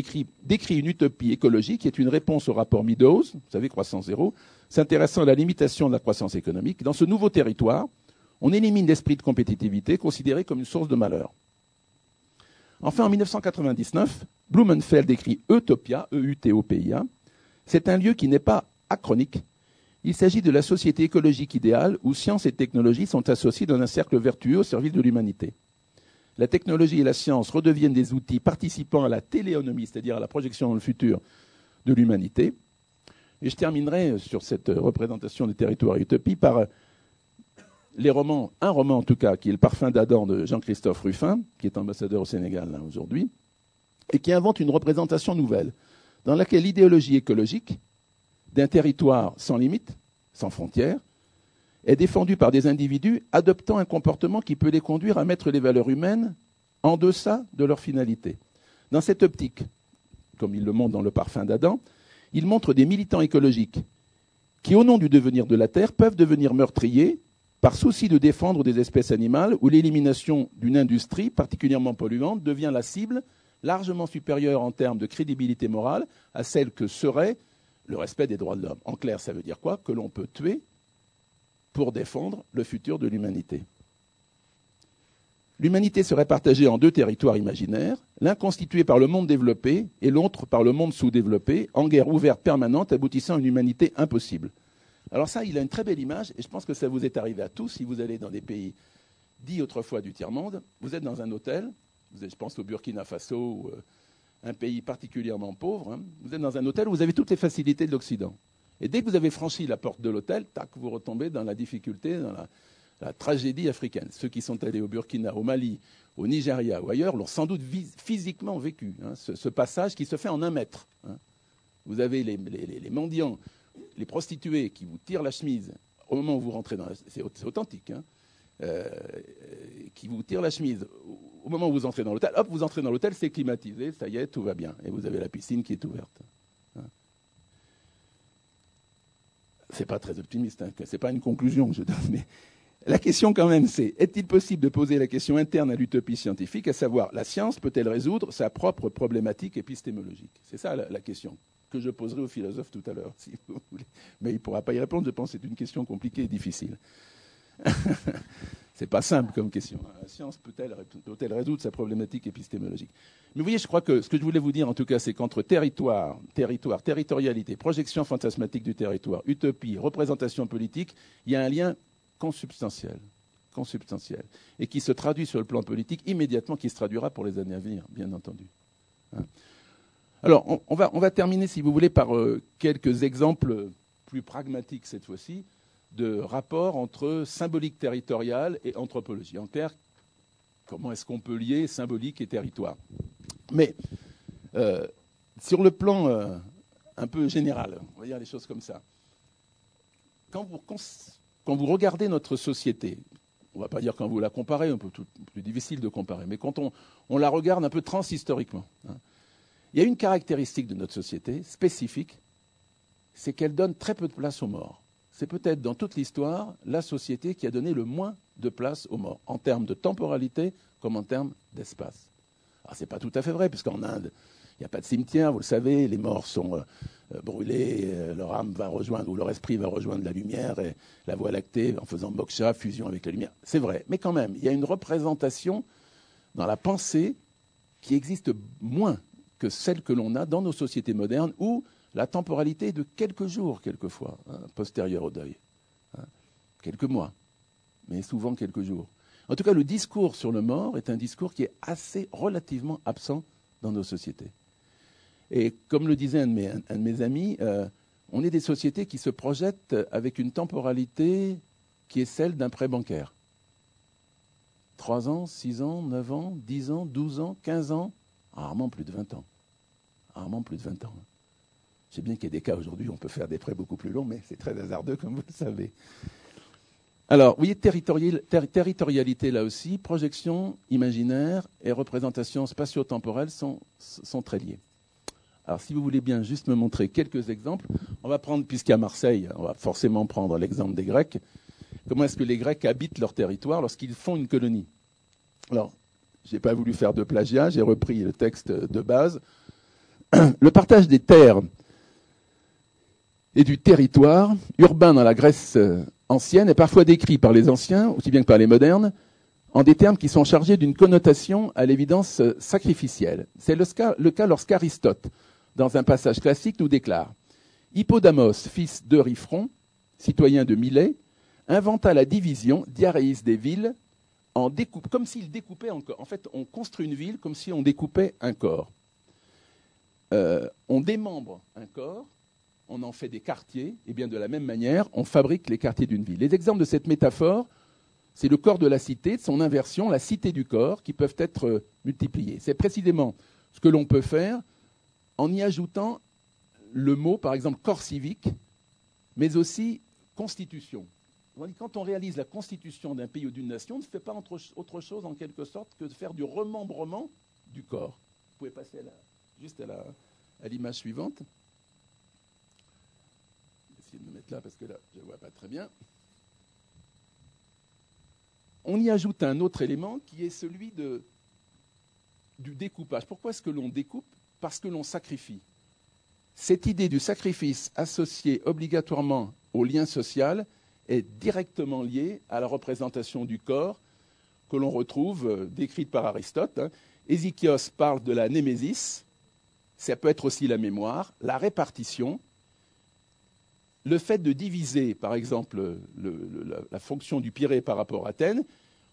décrit une utopie écologique qui est une réponse au rapport Meadows, vous savez, croissance zéro, s'intéressant à la limitation de la croissance économique. Dans ce nouveau territoire, on élimine l'esprit de compétitivité considéré comme une source de malheur. Enfin, en 1999, Blumenfeld écrit Utopia, E-U-T-O-P-I-A. C'est un lieu qui n'est pas achronique. Il s'agit de la société écologique idéale où science et technologie sont associées dans un cercle vertueux au service de l'humanité. La technologie et la science redeviennent des outils participant à la téléonomie, c'est-à-dire à la projection dans le futur de l'humanité. Et je terminerai sur cette représentation des territoires utopie par un roman en tout cas, qui est Le Parfum d'Adam de Jean-Christophe Ruffin, qui est ambassadeur au Sénégal là, aujourd'hui, et qui invente une représentation nouvelle, dans laquelle l'idéologie écologique d'un territoire sans limite, sans frontières, est défendue par des individus adoptant un comportement qui peut les conduire à mettre les valeurs humaines en deçà de leur finalité. Dans cette optique, comme il le montre dans Le Parfum d'Adam, il montre des militants écologiques qui, au nom du devenir de la Terre, peuvent devenir meurtriers par souci de défendre des espèces animales où l'élimination d'une industrie particulièrement polluante devient la cible largement supérieure en termes de crédibilité morale à celle que serait le respect des droits de l'homme. En clair, ça veut dire quoi? Que l'on peut tuer pour défendre le futur de l'humanité. L'humanité serait partagée en deux territoires imaginaires, l'un constitué par le monde développé et l'autre par le monde sous-développé, en guerre ouverte permanente aboutissant à une humanité impossible. Alors ça, il a une très belle image, et je pense que ça vous est arrivé à tous, si vous allez dans des pays dits autrefois du tiers-monde, vous êtes dans un hôtel, je pense au Burkina Faso, ou un pays particulièrement pauvre, vous êtes dans un hôtel où vous avez toutes les facilités de l'Occident. Et dès que vous avez franchi la porte de l'hôtel, tac, vous retombez dans la difficulté, dans la tragédie africaine. Ceux qui sont allés au Burkina, au Mali, au Nigeria ou ailleurs l'ont sans doute physiquement vécu, ce passage qui se fait en 1 mètre. Vous avez les mendiants, les prostituées qui vous tirent la chemise au moment où vous rentrez dans c'est authentique, hein, qui vous tire la chemise. Au moment où vous entrez dans l'hôtel, hop, vous entrez dans l'hôtel, c'est climatisé, ça y est, tout va bien. Et vous avez la piscine qui est ouverte. Hein. C'est pas très optimiste, hein, c'est pas une conclusion que je donne, mais la question quand même, c'est est-il possible de poser la question interne à l'utopie scientifique, à savoir, la science peut-elle résoudre sa propre problématique épistémologique? C'est ça la question que je poserai au philosophe tout à l'heure, si vous voulez. Mais il ne pourra pas y répondre, je pense que c'est une question compliquée et difficile. C'est pas simple comme question. La science peut-elle résoudre sa problématique épistémologique? Mais vous voyez, je crois que ce que je voulais vous dire, en tout cas, c'est qu'entre territoire, territorialité, projection fantasmatique du territoire, utopie, représentation politique, il y a un lien consubstantiel, et qui se traduit sur le plan politique immédiatement, qui se traduira pour les années à venir, bien entendu. Hein. Alors, on va terminer, si vous voulez, par quelques exemples plus pragmatiques cette fois-ci, de rapport entre symbolique territoriale et anthropologie. En clair, comment est-ce qu'on peut lier symbolique et territoire? Mais sur le plan un peu général, on va dire les choses comme ça. Quand vous regardez notre société, on ne va pas dire quand vous la comparez, un peu plus difficile de comparer, mais quand on la regarde un peu transhistoriquement, hein, il y a une caractéristique de notre société spécifique, c'est qu'elle donne très peu de place aux morts. C'est peut-être dans toute l'histoire la société qui a donné le moins de place aux morts, en termes de temporalité comme en termes d'espace. Alors, ce n'est pas tout à fait vrai, puisqu'en Inde, il n'y a pas de cimetière, vous le savez, les morts sont brûlés, leur âme va rejoindre, ou leur esprit va rejoindre la lumière, et la Voie lactée, en faisant moksha, fusion avec la lumière. C'est vrai, mais quand même, il y a une représentation dans la pensée qui existe moins que celle que l'on a dans nos sociétés modernes, où la temporalité est de quelques jours, quelquefois, hein, postérieure au deuil. Hein, quelques mois, mais souvent quelques jours. En tout cas, le discours sur le mort est un discours qui est assez relativement absent dans nos sociétés. Et comme le disait un de mes amis, on est des sociétés qui se projettent avec une temporalité qui est celle d'un prêt bancaire. 3 ans, 6 ans, 9 ans, 10 ans, 12 ans, 15 ans, rarement plus de 20 ans. Rarement plus de 20 ans. Je sais bien qu'il y a des cas aujourd'hui où on peut faire des prêts beaucoup plus longs, mais c'est très hasardeux, comme vous le savez. Alors, vous voyez, territorialité là aussi, projection imaginaire et représentation spatio-temporelle sont très liées. Alors, si vous voulez bien juste me montrer quelques exemples, on va prendre, puisqu'à Marseille, on va forcément prendre l'exemple des Grecs. Comment est-ce que les Grecs habitent leur territoire lorsqu'ils font une colonie? Alors, je n'ai pas voulu faire de plagiat, j'ai repris le texte de base. Le partage des terres et du territoire urbain dans la Grèce ancienne est parfois décrit par les anciens, aussi bien que par les modernes, en des termes qui sont chargés d'une connotation à l'évidence sacrificielle. C'est le cas lorsqu'Aristote, dans un passage classique, nous déclare « Hippodamos, fils d'Euryphron, citoyen de Milet, inventa la division diaréis des villes comme s'il découpait un corps. En fait, on construit une ville comme si on découpait un corps. On démembre un corps, on en fait des quartiers, et bien de la même manière, on fabrique les quartiers d'une ville. Les exemples de cette métaphore, c'est le corps de la cité, de son inversion, la cité du corps, qui peuvent être multipliés. C'est précisément ce que l'on peut faire en y ajoutant le mot, par exemple, corps civique, mais aussi constitution. Quand on réalise la constitution d'un pays ou d'une nation, on ne fait pas autre chose, en quelque sorte, que de faire du remembrement du corps. Vous pouvez passer juste à l'image suivante. Je vais essayer de me mettre là, parce que là, je ne vois pas très bien. On y ajoute un autre élément qui est celui du découpage. Pourquoi est-ce que l'on découpe? Parce que l'on sacrifie. Cette idée du sacrifice associée obligatoirement au lien social est directement liée à la représentation du corps que l'on retrouve décrite par Aristote. Ézéchios parle de la némésis, ça peut être aussi la mémoire, la répartition, le fait de diviser, par exemple, la fonction du Pirée par rapport à Athènes,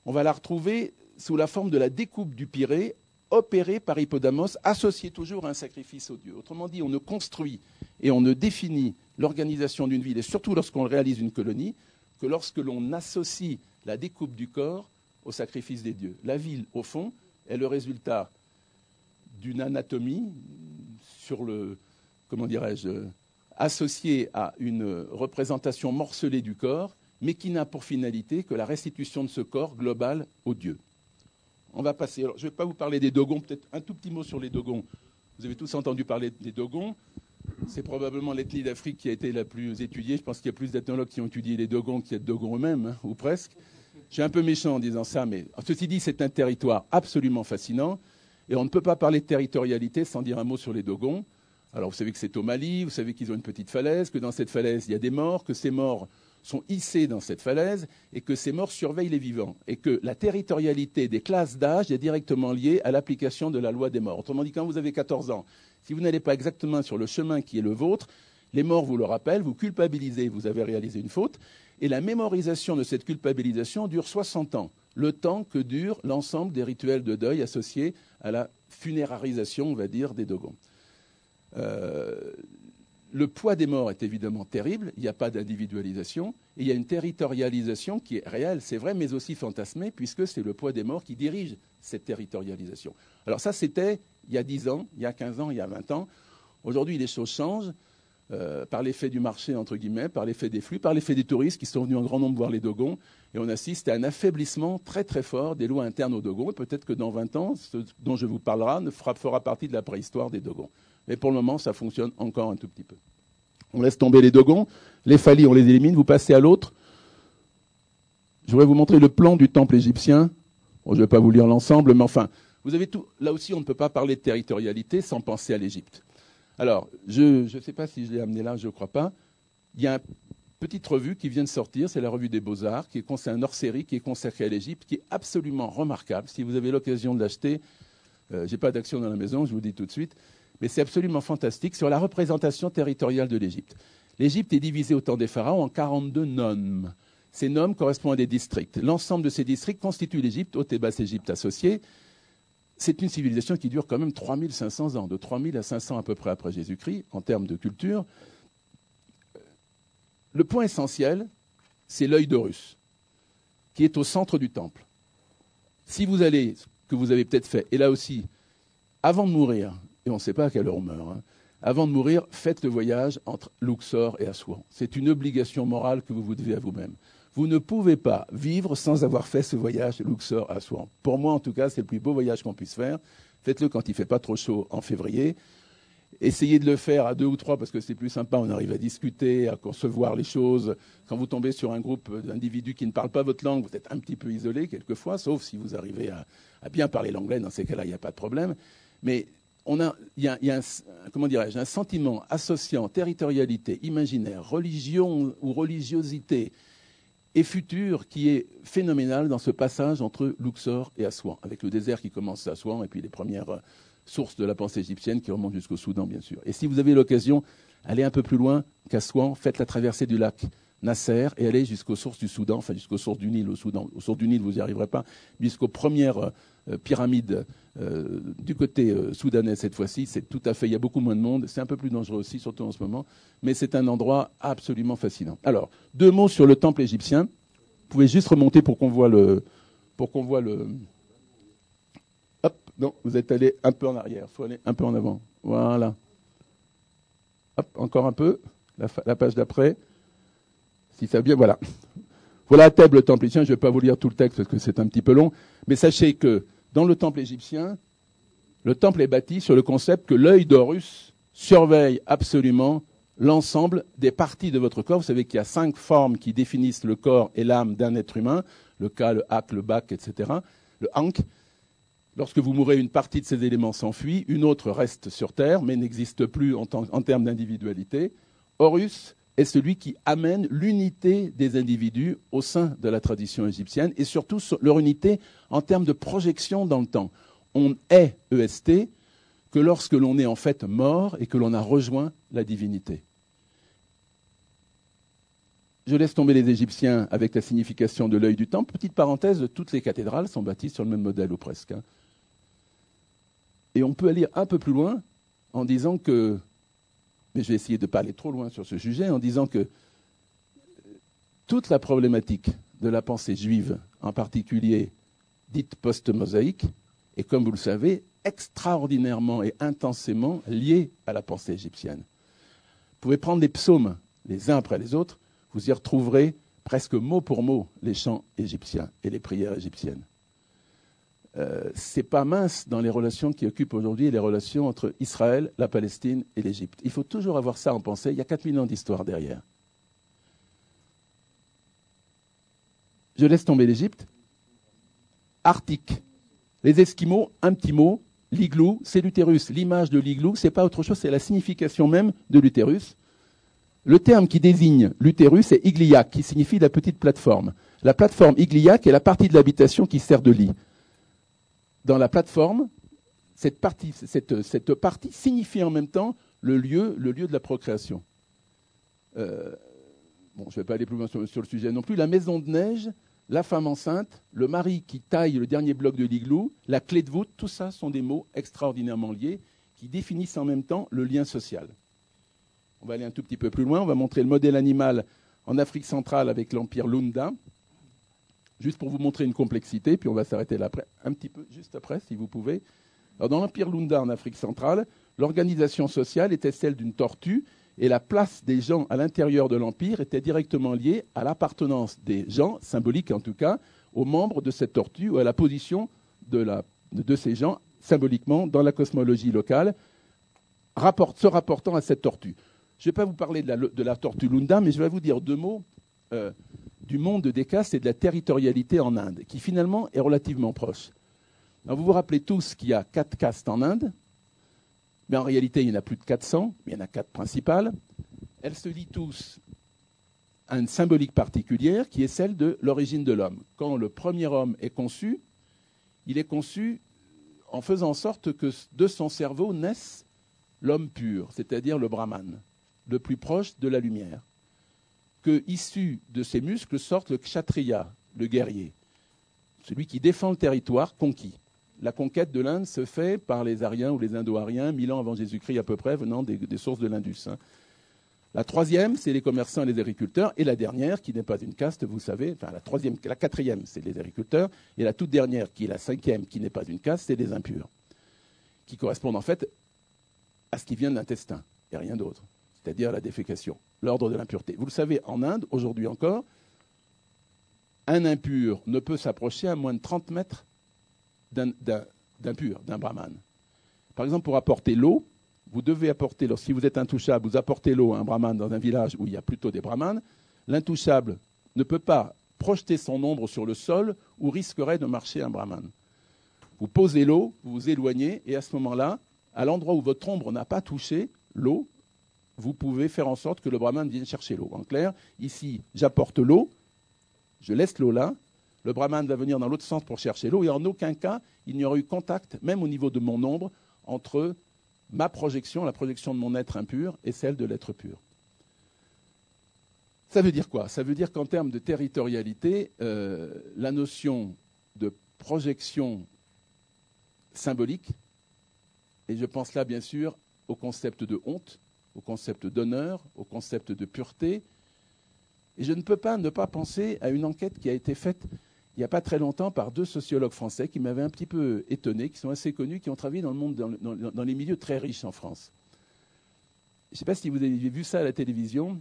on va la retrouver sous la forme de la découpe du Pirée opérée par Hippodamos, associée toujours à un sacrifice aux dieux. Autrement dit, on ne construit et on ne définit l'organisation d'une ville, et surtout lorsqu'on réalise une colonie, que lorsque l'on associe la découpe du corps au sacrifice des dieux. La ville, au fond, est le résultat d'une anatomie associée à une représentation morcelée du corps, mais qui n'a pour finalité que la restitution de ce corps global au Dieu. On va passer. Alors, je ne vais pas vous parler des Dogons, peut-être un tout petit mot sur les Dogons. Vous avez tous entendu parler des Dogons. C'est probablement l'ethnie d'Afrique qui a été la plus étudiée. Je pense qu'il y a plus d'ethnologues qui ont étudié les Dogons qu'il y a de Dogons eux-mêmes, hein, ou presque. Je suis un peu méchant en disant ça, mais ceci dit, c'est un territoire absolument fascinant. Et on ne peut pas parler de territorialité sans dire un mot sur les Dogons. Alors, vous savez que c'est au Mali, vous savez qu'ils ont une petite falaise, que dans cette falaise, il y a des morts, que ces morts sont hissés dans cette falaise et que ces morts surveillent les vivants. Et que la territorialité des classes d'âge est directement liée à l'application de la loi des morts. Autrement dit, quand vous avez 14 ans, si vous n'allez pas exactement sur le chemin qui est le vôtre, les morts vous le rappellent, vous culpabilisez, vous avez réalisé une faute. Et la mémorisation de cette culpabilisation dure 60 ans, le temps que dure l'ensemble des rituels de deuil associés à la funérarisation, on va dire, des Dogons. Le poids des morts est évidemment terrible, il n'y a pas d'individualisation, et il y a une territorialisation qui est réelle, c'est vrai, mais aussi fantasmée, puisque c'est le poids des morts qui dirige cette territorialisation. Alors ça, c'était il y a 10 ans, il y a 15 ans, il y a 20 ans. Aujourd'hui, les choses changent par l'effet du marché, entre guillemets, par l'effet des flux, par l'effet des touristes qui sont venus en grand nombre voir les Dogons, et on assiste à un affaiblissement très très fort des lois internes aux Dogons, et peut-être que dans 20 ans, ce dont je vous parlerai fera partie de la préhistoire des Dogons. Mais pour le moment, ça fonctionne encore un tout petit peu. On laisse tomber les Dogons, les Falis, on les élimine, vous passez à l'autre. Je voudrais vous montrer le plan du temple égyptien. Bon, je ne vais pas vous lire l'ensemble, mais enfin, vous avez tout. Là aussi, on ne peut pas parler de territorialité sans penser à l'Égypte. Alors, je ne sais pas si je l'ai amené là, je ne crois pas. Il y a une petite revue qui vient de sortir, c'est la revue des Beaux-Arts, qui est un hors-série qui est consacré à l'Égypte, qui est absolument remarquable. Si vous avez l'occasion de l'acheter, je n'ai pas d'action dans la maison, je vous le dis tout de suite. Mais c'est absolument fantastique sur la représentation territoriale de l'Égypte. L'Égypte est divisée au temps des pharaons en 42 nomes. Ces nomes correspondent à des districts. L'ensemble de ces districts constitue l'Égypte, Haute et Basse Égypte associées. C'est une civilisation qui dure quand même 3500 ans, de 3000 à 500 à peu près après Jésus-Christ, en termes de culture. Le point essentiel, c'est l'œil d'Horus, qui est au centre du temple. Si vous allez, ce que vous avez peut-être fait, et là aussi, avant de mourir, et on ne sait pas à quelle heure on meurt, hein, avant de mourir, faites le voyage entre Luxor et Assouan. C'est une obligation morale que vous vous devez à vous-même. Vous ne pouvez pas vivre sans avoir fait ce voyage Luxor-Assouan. Pour moi, en tout cas, c'est le plus beau voyage qu'on puisse faire. Faites-le quand il ne fait pas trop chaud en février. Essayez de le faire à 2 ou 3 parce que c'est plus sympa, on arrive à discuter, à concevoir les choses. Quand vous tombez sur un groupe d'individus qui ne parlent pas votre langue, vous êtes un petit peu isolé quelquefois, sauf si vous arrivez à bien parler l'anglais, dans ces cas-là, il n'y a pas de problème. Mais il y a un sentiment associant territorialité, imaginaire, religion ou religiosité et futur qui est phénoménal dans ce passage entre Luxor et Assouan, avec le désert qui commence à Assouan et puis les premières sources de la pensée égyptienne qui remontent jusqu'au Soudan, bien sûr. Et si vous avez l'occasion, allez un peu plus loin qu'Assouan, faites la traversée du lac Nasser et allez jusqu'aux sources du Soudan, enfin jusqu'aux sources du Nil au Soudan. Aux sources du Nil, vous n'y arriverez pas, jusqu'aux premières pyramides du côté soudanais cette fois-ci. C'est tout à fait, il y a beaucoup moins de monde, c'est un peu plus dangereux aussi, surtout en ce moment, mais c'est un endroit absolument fascinant. Alors, 2 mots sur le temple égyptien. Vous pouvez juste remonter pour qu'on voit le... Hop, non, vous êtes allé un peu en arrière, il faut aller un peu en avant. Voilà. Hop, encore un peu, la page d'après. Si ça bien, voilà. Voilà Thèbes, le temple égyptien. Je ne vais pas vous lire tout le texte parce que c'est un petit peu long. Mais sachez que dans le temple égyptien, le temple est bâti sur le concept que l'œil d'Horus surveille absolument l'ensemble des parties de votre corps. Vous savez qu'il y a 5 formes qui définissent le corps et l'âme d'un être humain. Le Ka, le Hak, le Bak, etc. Le Ankh. Lorsque vous mourrez, une partie de ces éléments s'enfuit, une autre reste sur Terre, mais n'existe plus en termes d'individualité. Horus est celui qui amène l'unité des individus au sein de la tradition égyptienne et surtout leur unité en termes de projection dans le temps. On est EST que lorsque l'on est en fait mort et que l'on a rejoint la divinité. Je laisse tomber les Égyptiens avec la signification de l'œil du temple. Petite parenthèse, toutes les cathédrales sont bâties sur le même modèle ou presque. Et on peut aller un peu plus loin en disant que, mais je vais essayer de ne pas aller trop loin sur ce sujet, en disant que toute la problématique de la pensée juive, en particulier dite post-mosaïque, est, comme vous le savez, extraordinairement et intensément liée à la pensée égyptienne. Vous pouvez prendre les psaumes les uns après les autres, vous y retrouverez presque mot pour mot les chants égyptiens et les prières égyptiennes. C'est pas mince dans les relations qui occupent aujourd'hui les relations entre Israël, la Palestine et l'Égypte. Il faut toujours avoir ça en pensée. Il y a 4000 ans d'histoire derrière. Je laisse tomber l'Égypte. Arctique. Les Esquimaux, un petit mot. L'igloo, c'est l'utérus. L'image de l'igloo, c'est pas autre chose, c'est la signification même de l'utérus. Le terme qui désigne l'utérus est igliac, qui signifie la petite plateforme. La plateforme igliac est la partie de l'habitation qui sert de lit. Dans la plateforme, cette partie signifie en même temps le lieu de la procréation. Je ne vais pas aller plus loin sur le sujet non plus. La maison de neige, la femme enceinte, le mari qui taille le dernier bloc de l'igloo, la clé de voûte, tout ça sont des mots extraordinairement liés qui définissent en même temps le lien social. On va aller un tout petit peu plus loin. On va montrer le modèle animal en Afrique centrale avec l'empire Lunda. Juste pour vous montrer une complexité, puis on va s'arrêter là après, un petit peu, juste après, si vous pouvez. Alors, dans l'empire Lunda en Afrique centrale, l'organisation sociale était celle d'une tortue et la place des gens à l'intérieur de l'empire était directement liée à l'appartenance des gens, symbolique en tout cas, aux membres de cette tortue ou à la position de ces gens, symboliquement, dans la cosmologie locale, se rapportant à cette tortue. Je ne vais pas vous parler de la tortue Lunda, mais je vais vous dire deux mots du monde des castes et de la territorialité en Inde, qui finalement est relativement proche. Alors vous vous rappelez tous qu'il y a 4 castes en Inde, mais en réalité il y en a plus de 400, mais il y en a 4 principales. Elles se lient tous à une symbolique particulière qui est celle de l'origine de l'homme. Quand le premier homme est conçu, il est conçu en faisant en sorte que de son cerveau naisse l'homme pur, c'est-à-dire le brahman, le plus proche de la lumière. Que, issu de ses muscles, sorte le kshatriya, le guerrier, celui qui défend le territoire conquis. La conquête de l'Inde se fait par les Aryens ou les Indo-Ariens, 1000 ans avant Jésus-Christ à peu près, venant des sources de l'Indus. La troisième, c'est les commerçants et les agriculteurs. Et la dernière, qui n'est pas une caste, vous savez, enfin la quatrième, c'est les agriculteurs. Et la toute dernière, qui est la cinquième, qui n'est pas une caste, c'est les impurs, qui correspondent en fait à ce qui vient de l'intestin, et rien d'autre, c'est-à-dire la défécation, l'ordre de l'impureté. Vous le savez, en Inde, aujourd'hui encore, un impur ne peut s'approcher à moins de 30 mètres d'un pur, d'un brahman. Par exemple, pour apporter l'eau, vous devez apporter, si vous êtes intouchable, vous apportez l'eau à un brahman dans un village où il y a plutôt des brahmanes, l'intouchable ne peut pas projeter son ombre sur le sol où risquerait de marcher un brahman. Vous posez l'eau, vous vous éloignez, et à ce moment-là, à l'endroit où votre ombre n'a pas touché l'eau, vous pouvez faire en sorte que le brahman vienne chercher l'eau. En clair, ici, j'apporte l'eau, je laisse l'eau là, le brahman va venir dans l'autre sens pour chercher l'eau, et en aucun cas, il n'y aura eu contact, même au niveau de mon ombre, entre ma projection, la projection de mon être impur, et celle de l'être pur. Ça veut dire quoi? Ça veut dire qu'en termes de territorialité, la notion de projection symbolique, et je pense là bien sûr au concept de honte, au concept d'honneur, au concept de pureté, et je ne peux pas ne pas penser à une enquête qui a été faite il n'y a pas très longtemps par 2 sociologues français qui m'avaient un petit peu étonné, qui sont assez connus, qui ont travaillé dans le monde, dans les milieux très riches en France. Je ne sais pas si vous avez vu ça à la télévision,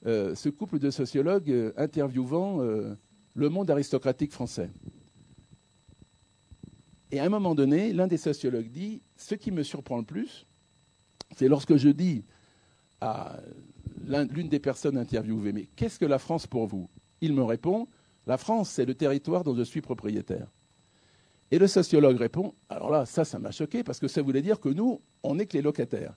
ce couple de sociologues interviewant le monde aristocratique français. Et à un moment donné, l'un des sociologues dit « Ce qui me surprend le plus, c'est lorsque je dis à l'une des personnes interviewées, mais qu'est-ce que la France pour vous ?» Il me répond « La France, c'est le territoire dont je suis propriétaire. » Et le sociologue répond « Alors là, ça m'a choqué parce que ça voulait dire que nous, on n'est que les locataires. »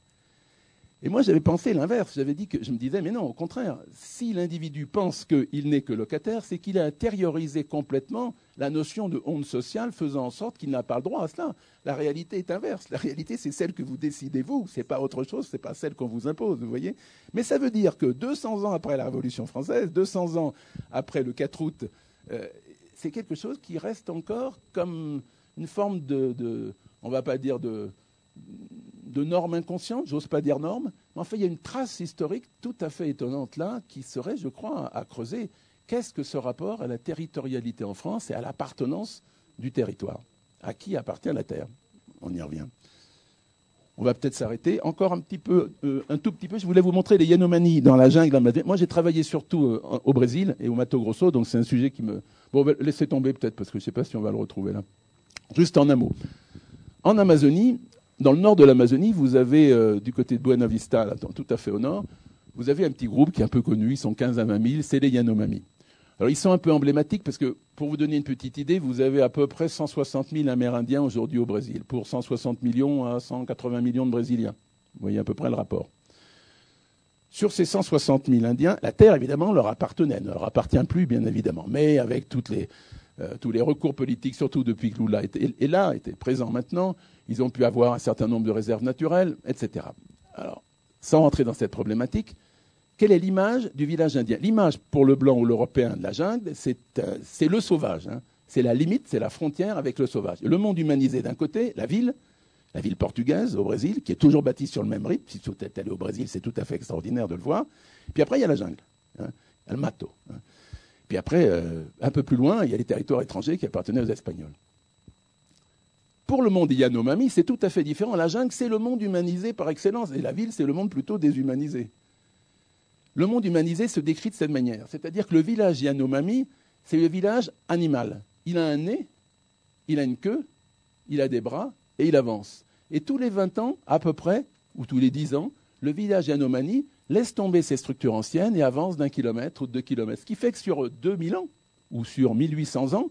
Et moi, j'avais pensé l'inverse. Je me disais, mais non, au contraire, si l'individu pense qu'il n'est que locataire, c'est qu'il a intériorisé complètement la notion de honte sociale, faisant en sorte qu'il n'a pas le droit à cela. La réalité est inverse. La réalité, c'est celle que vous décidez vous. Ce n'est pas autre chose, ce n'est pas celle qu'on vous impose, vous voyez. Mais ça veut dire que 200 ans après la Révolution française, 200 ans après le 4 août, c'est quelque chose qui reste encore comme une forme on ne va pas dire de normes inconscientes, j'ose pas dire normes, mais en fait, il y a une trace historique tout à fait étonnante là, qui serait, je crois, à creuser. Qu'est-ce que ce rapport à la territorialité en France et à l'appartenance du territoire? À qui appartient la terre? On y revient. On va peut-être s'arrêter encore un tout petit peu. Je voulais vous montrer les Yanomami dans la jungle. Moi, j'ai travaillé surtout au Brésil et au Mato Grosso, donc c'est un sujet qui me... Bon, laissez tomber peut-être, parce que je ne sais pas si on va le retrouver là. Juste en un mot. En Amazonie, dans le nord de l'Amazonie, vous avez, du côté de Buena Vista, là, tout à fait au nord, vous avez un petit groupe qui est un peu connu, ils sont 15 à 20 000, c'est les Yanomami. Alors, ils sont un peu emblématiques parce que, pour vous donner une petite idée, vous avez à peu près 160 000 Amérindiens aujourd'hui au Brésil, pour 160 millions à 180 millions de Brésiliens. Vous voyez à peu près le rapport. Sur ces 160 000 Indiens, la terre, évidemment, leur appartenait. Elle ne leur appartient plus, bien évidemment. Mais avec tous les recours politiques, surtout depuis que Lula était présent maintenant, ils ont pu avoir un certain nombre de réserves naturelles, etc. Alors, sans rentrer dans cette problématique, quelle est l'image du village indien? L'image pour le blanc ou l'européen de la jungle, c'est le sauvage. Hein. C'est la limite, c'est la frontière avec le sauvage. Le monde humanisé d'un côté, la ville portugaise au Brésil, qui est toujours bâtie sur le même rythme. Si vous êtes allé au Brésil, c'est tout à fait extraordinaire de le voir. Puis après, il y a la jungle, hein, le mato. Hein. Puis après, un peu plus loin, il y a les territoires étrangers qui appartenaient aux Espagnols. Pour le monde Yanomami, c'est tout à fait différent. La jungle, c'est le monde humanisé par excellence. Et la ville, c'est le monde plutôt déshumanisé. Le monde humanisé se décrit de cette manière. C'est-à-dire que le village Yanomami, c'est le village animal. Il a un nez, il a une queue, il a des bras et il avance. Et tous les 20 ans, à peu près, ou tous les 10 ans, le village Yanomami laisse tomber ses structures anciennes et avance d'1 kilomètre ou de 2 kilomètres. Ce qui fait que sur 2000 ans, ou sur 1800 ans,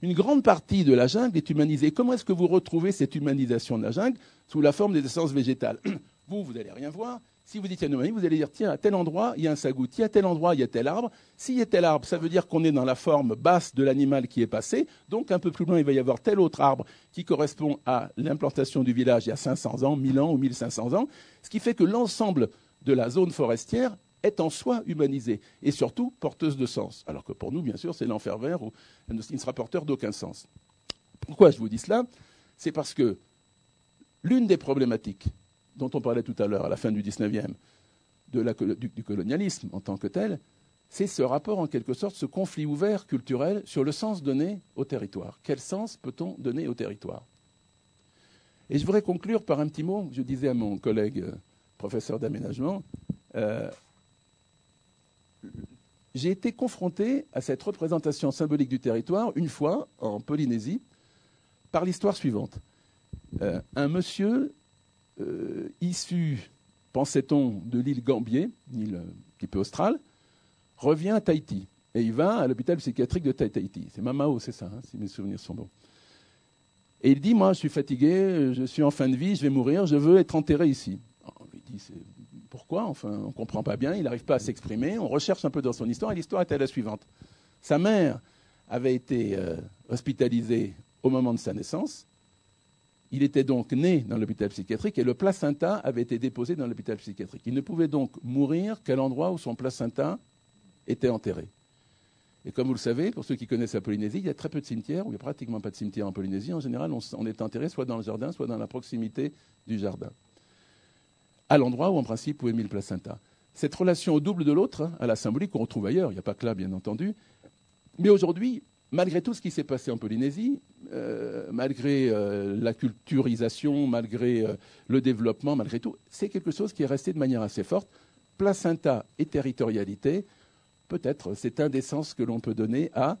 une grande partie de la jungle est humanisée. Comment est-ce que vous retrouvez cette humanisation de la jungle? Sous la forme des essences végétales. Vous n'allez rien voir. Si vous dites Yanomami, vous allez dire, tiens, à tel endroit, il y a un sagouti, à tel endroit, il y a tel arbre. S'il y a tel arbre, ça veut dire qu'on est dans la forme basse de l'animal qui est passé. Donc, un peu plus loin, il va y avoir tel autre arbre qui correspond à l'implantation du village il y a 500 ans, 1000 ans ou 1500 ans. Ce qui fait que l'ensemble de la zone forestière est en soi humanisée et surtout porteuse de sens. Alors que pour nous, bien sûr, c'est l'enfer vert où il ne sera porteur d'aucun sens. Pourquoi je vous dis cela? C'est parce que l'une des problématiques dont on parlait tout à l'heure, à la fin du 19e, du colonialisme en tant que tel, c'est ce rapport, en quelque sorte, ce conflit ouvert culturel sur le sens donné au territoire. Quel sens peut-on donner au territoire? Et je voudrais conclure par un petit mot. Je disais à mon collègue professeur d'aménagement, j'ai été confronté à cette représentation symbolique du territoire, une fois, en Polynésie, par l'histoire suivante. Un monsieur issu, pensait-on, de l'île Gambier, une île un petit peu australe, revient à Tahiti. Et il va à l'hôpital psychiatrique de Tahiti. C'est Mamao, c'est ça, hein, si mes souvenirs sont bons. Et il dit, moi, je suis fatigué, je suis en fin de vie, je vais mourir, je veux être enterré ici. Alors, il dit, pourquoi? Enfin, on ne comprend pas bien, il n'arrive pas à s'exprimer. On recherche un peu dans son histoire, et l'histoire était la suivante. Sa mère avait été hospitalisée au moment de sa naissance. Il était donc né dans l'hôpital psychiatrique et le placenta avait été déposé dans l'hôpital psychiatrique. Il ne pouvait donc mourir qu'à l'endroit où son placenta était enterré. Et comme vous le savez, pour ceux qui connaissent la Polynésie, il y a très peu de cimetières, ou il n'y a pratiquement pas de cimetières en Polynésie. En général, on est enterré soit dans le jardin, soit dans la proximité du jardin. À l'endroit où, en principe, où est mis le placenta. Cette relation au double de l'autre, à la symbolique, qu'on retrouve ailleurs, il n'y a pas que là, bien entendu. Mais aujourd'hui, malgré tout ce qui s'est passé en Polynésie, malgré la culturisation, malgré le développement, malgré tout, c'est quelque chose qui est resté de manière assez forte. Placenta et territorialité, peut-être, c'est un des sens que l'on peut donner à,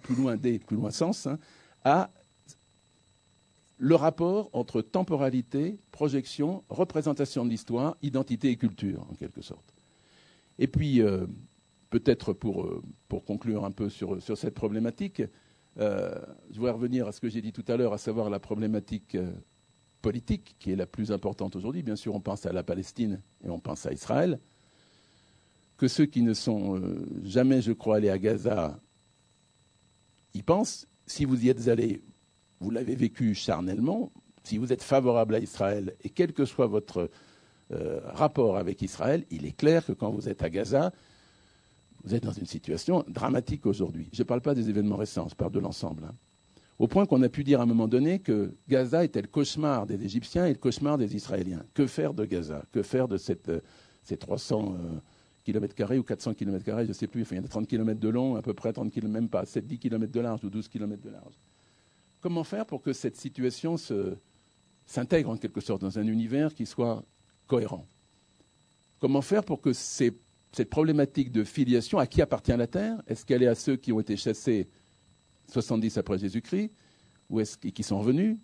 plus loin sens, hein, à le rapport entre temporalité, projection, représentation de l'histoire, identité et culture, en quelque sorte. Et puis, peut-être pour conclure un peu sur cette problématique, je voudrais revenir à ce que j'ai dit tout à l'heure, à savoir la problématique politique qui est la plus importante aujourd'hui. Bien sûr, on pense à la Palestine et on pense à Israël. Que ceux qui ne sont jamais, je crois, allés à Gaza y pensent. Si vous y êtes allés, vous l'avez vécu charnellement. Si vous êtes favorable à Israël, et quel que soit votre rapport avec Israël, il est clair que quand vous êtes à Gaza, vous êtes dans une situation dramatique aujourd'hui. Je ne parle pas des événements récents, je parle de l'ensemble. Hein. Au point qu'on a pu dire à un moment donné que Gaza était le cauchemar des Égyptiens et le cauchemar des Israéliens. Que faire de Gaza? Que faire de ces 300 km² ou 400 km², je ne sais plus, enfin, il y a 30 km de long, à peu près 30 km, même pas, 7-10 km de large ou 12 km de large. Comment faire pour que cette situation s'intègrent en quelque sorte dans un univers qui soit cohérent. Comment faire pour que cette problématique de filiation, à qui appartient la terre? Est-ce qu'elle est à ceux qui ont été chassés 70 après Jésus-Christ, et qui sont revenus,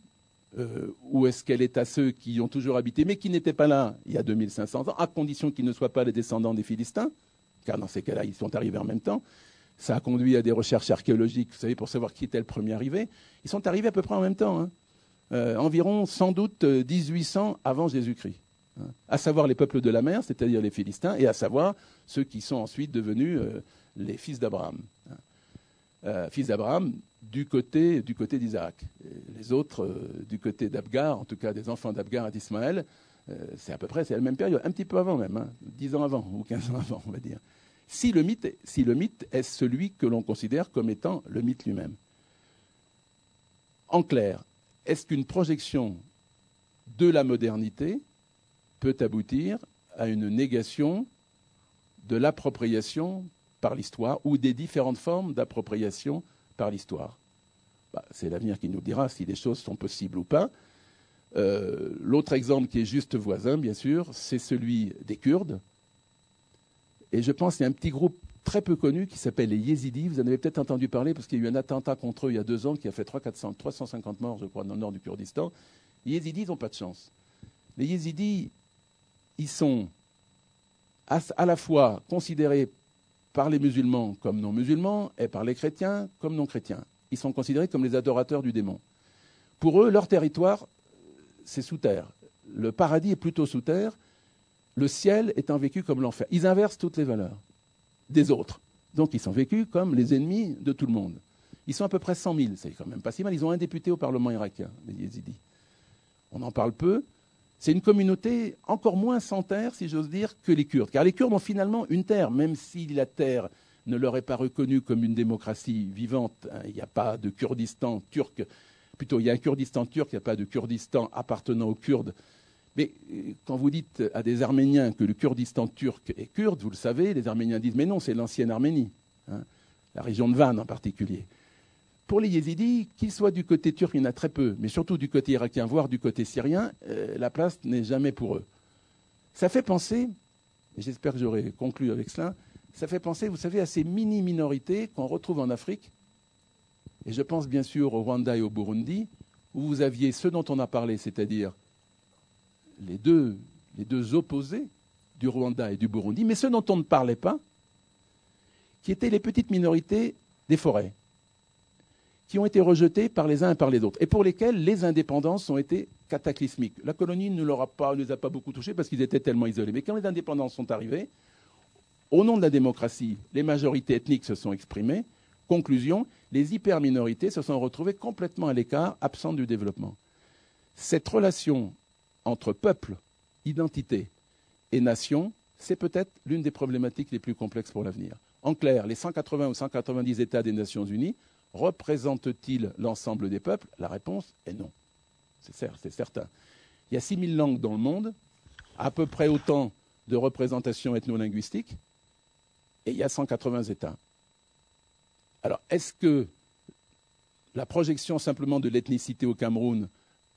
ou est-ce qu'elle est à ceux qui ont toujours habité, mais qui n'étaient pas là il y a 2500 ans, à condition qu'ils ne soient pas les descendants des Philistins, car dans ces cas-là, ils sont arrivés en même temps. Ça a conduit à des recherches archéologiques, vous savez, pour savoir qui était le premier arrivé. Ils sont arrivés à peu près en même temps, environ sans doute 1800 avant Jésus-Christ. À savoir les peuples de la mer, c'est-à-dire les Philistins, et à savoir ceux qui sont ensuite devenus les fils d'Abraham. Fils d'Abraham du côté d'Isaac. Les autres, du côté d'Abgar, en tout cas des enfants d'Abgar et d'Ismaël, c'est à peu près la même période, un petit peu avant même, 10 ans avant, ou 15 ans avant, on va dire. Si le mythe est celui que l'on considère comme étant le mythe lui-même. En clair, est-ce qu'une projection de la modernité peut aboutir à une négation de l'appropriation par l'histoire ou des différentes formes d'appropriation par l'histoire? C'est l'avenir qui nous dira si les choses sont possibles ou pas. L'autre exemple qui est juste voisin, bien sûr, c'est celui des Kurdes. Et je pense qu'il y a un petit groupe très peu connu qui s'appelle les Yézidis. Vous en avez peut-être entendu parler parce qu'il y a eu un attentat contre eux il y a 2 ans qui a fait 350 morts, je crois, dans le nord du Kurdistan. Les Yézidis n'ont pas de chance. Les Yézidis, ils sont à la fois considérés par les musulmans comme non-musulmans et par les chrétiens comme non-chrétiens. Ils sont considérés comme les adorateurs du démon. Pour eux, leur territoire, c'est sous terre. Le paradis est plutôt sous terre. Le ciel étant vécu comme l'enfer. Ils inversent toutes les valeurs des autres. Donc ils sont vécus comme les ennemis de tout le monde. Ils sont à peu près 100 000, c'est quand même pas si mal. Ils ont un député au Parlement irakien, les Yézidis. On en parle peu. C'est une communauté encore moins sans terre, si j'ose dire, que les Kurdes. Car les Kurdes ont finalement une terre, même si la terre ne leur est pas reconnue comme une démocratie vivante. Il n'y a pas de Kurdistan turc. Plutôt, il y a un Kurdistan turc, il n'y a pas de Kurdistan appartenant aux Kurdes. Mais quand vous dites à des Arméniens que le Kurdistan turc est kurde, vous le savez, les Arméniens disent « mais non, c'est l'ancienne Arménie », la région de Van en particulier. Pour les Yézidis, qu'ils soient du côté turc, il y en a très peu, mais surtout du côté irakien, voire du côté syrien, la place n'est jamais pour eux. Ça fait penser, et j'espère que j'aurai conclu avec cela, ça fait penser, vous savez, à ces mini-minorités qu'on retrouve en Afrique, et je pense bien sûr au Rwanda et au Burundi, où vous aviez ceux dont on a parlé, c'est-à-dire les deux opposés du Rwanda et du Burundi, mais ceux dont on ne parlait pas, qui étaient les petites minorités des forêts, qui ont été rejetés par les uns et par les autres, et pour lesquels les indépendances ont été cataclysmiques. La colonie ne les a pas beaucoup touchés parce qu'ils étaient tellement isolés. Mais quand les indépendances sont arrivées, au nom de la démocratie, les majorités ethniques se sont exprimées. Conclusion, les hyper-minorités se sont retrouvées complètement à l'écart, absentes du développement. Cette relation entre peuple, identité et nation, c'est peut-être l'une des problématiques les plus complexes pour l'avenir. En clair, les 180 ou 190 États des Nations Unies représentent-ils l'ensemble des peuples? La réponse est non. C'est certain. Il y a 6000 langues dans le monde, à peu près autant de représentations ethno-linguistiques, et il y a 180 États. Alors, est-ce que la projection simplement de l'ethnicité au Cameroun,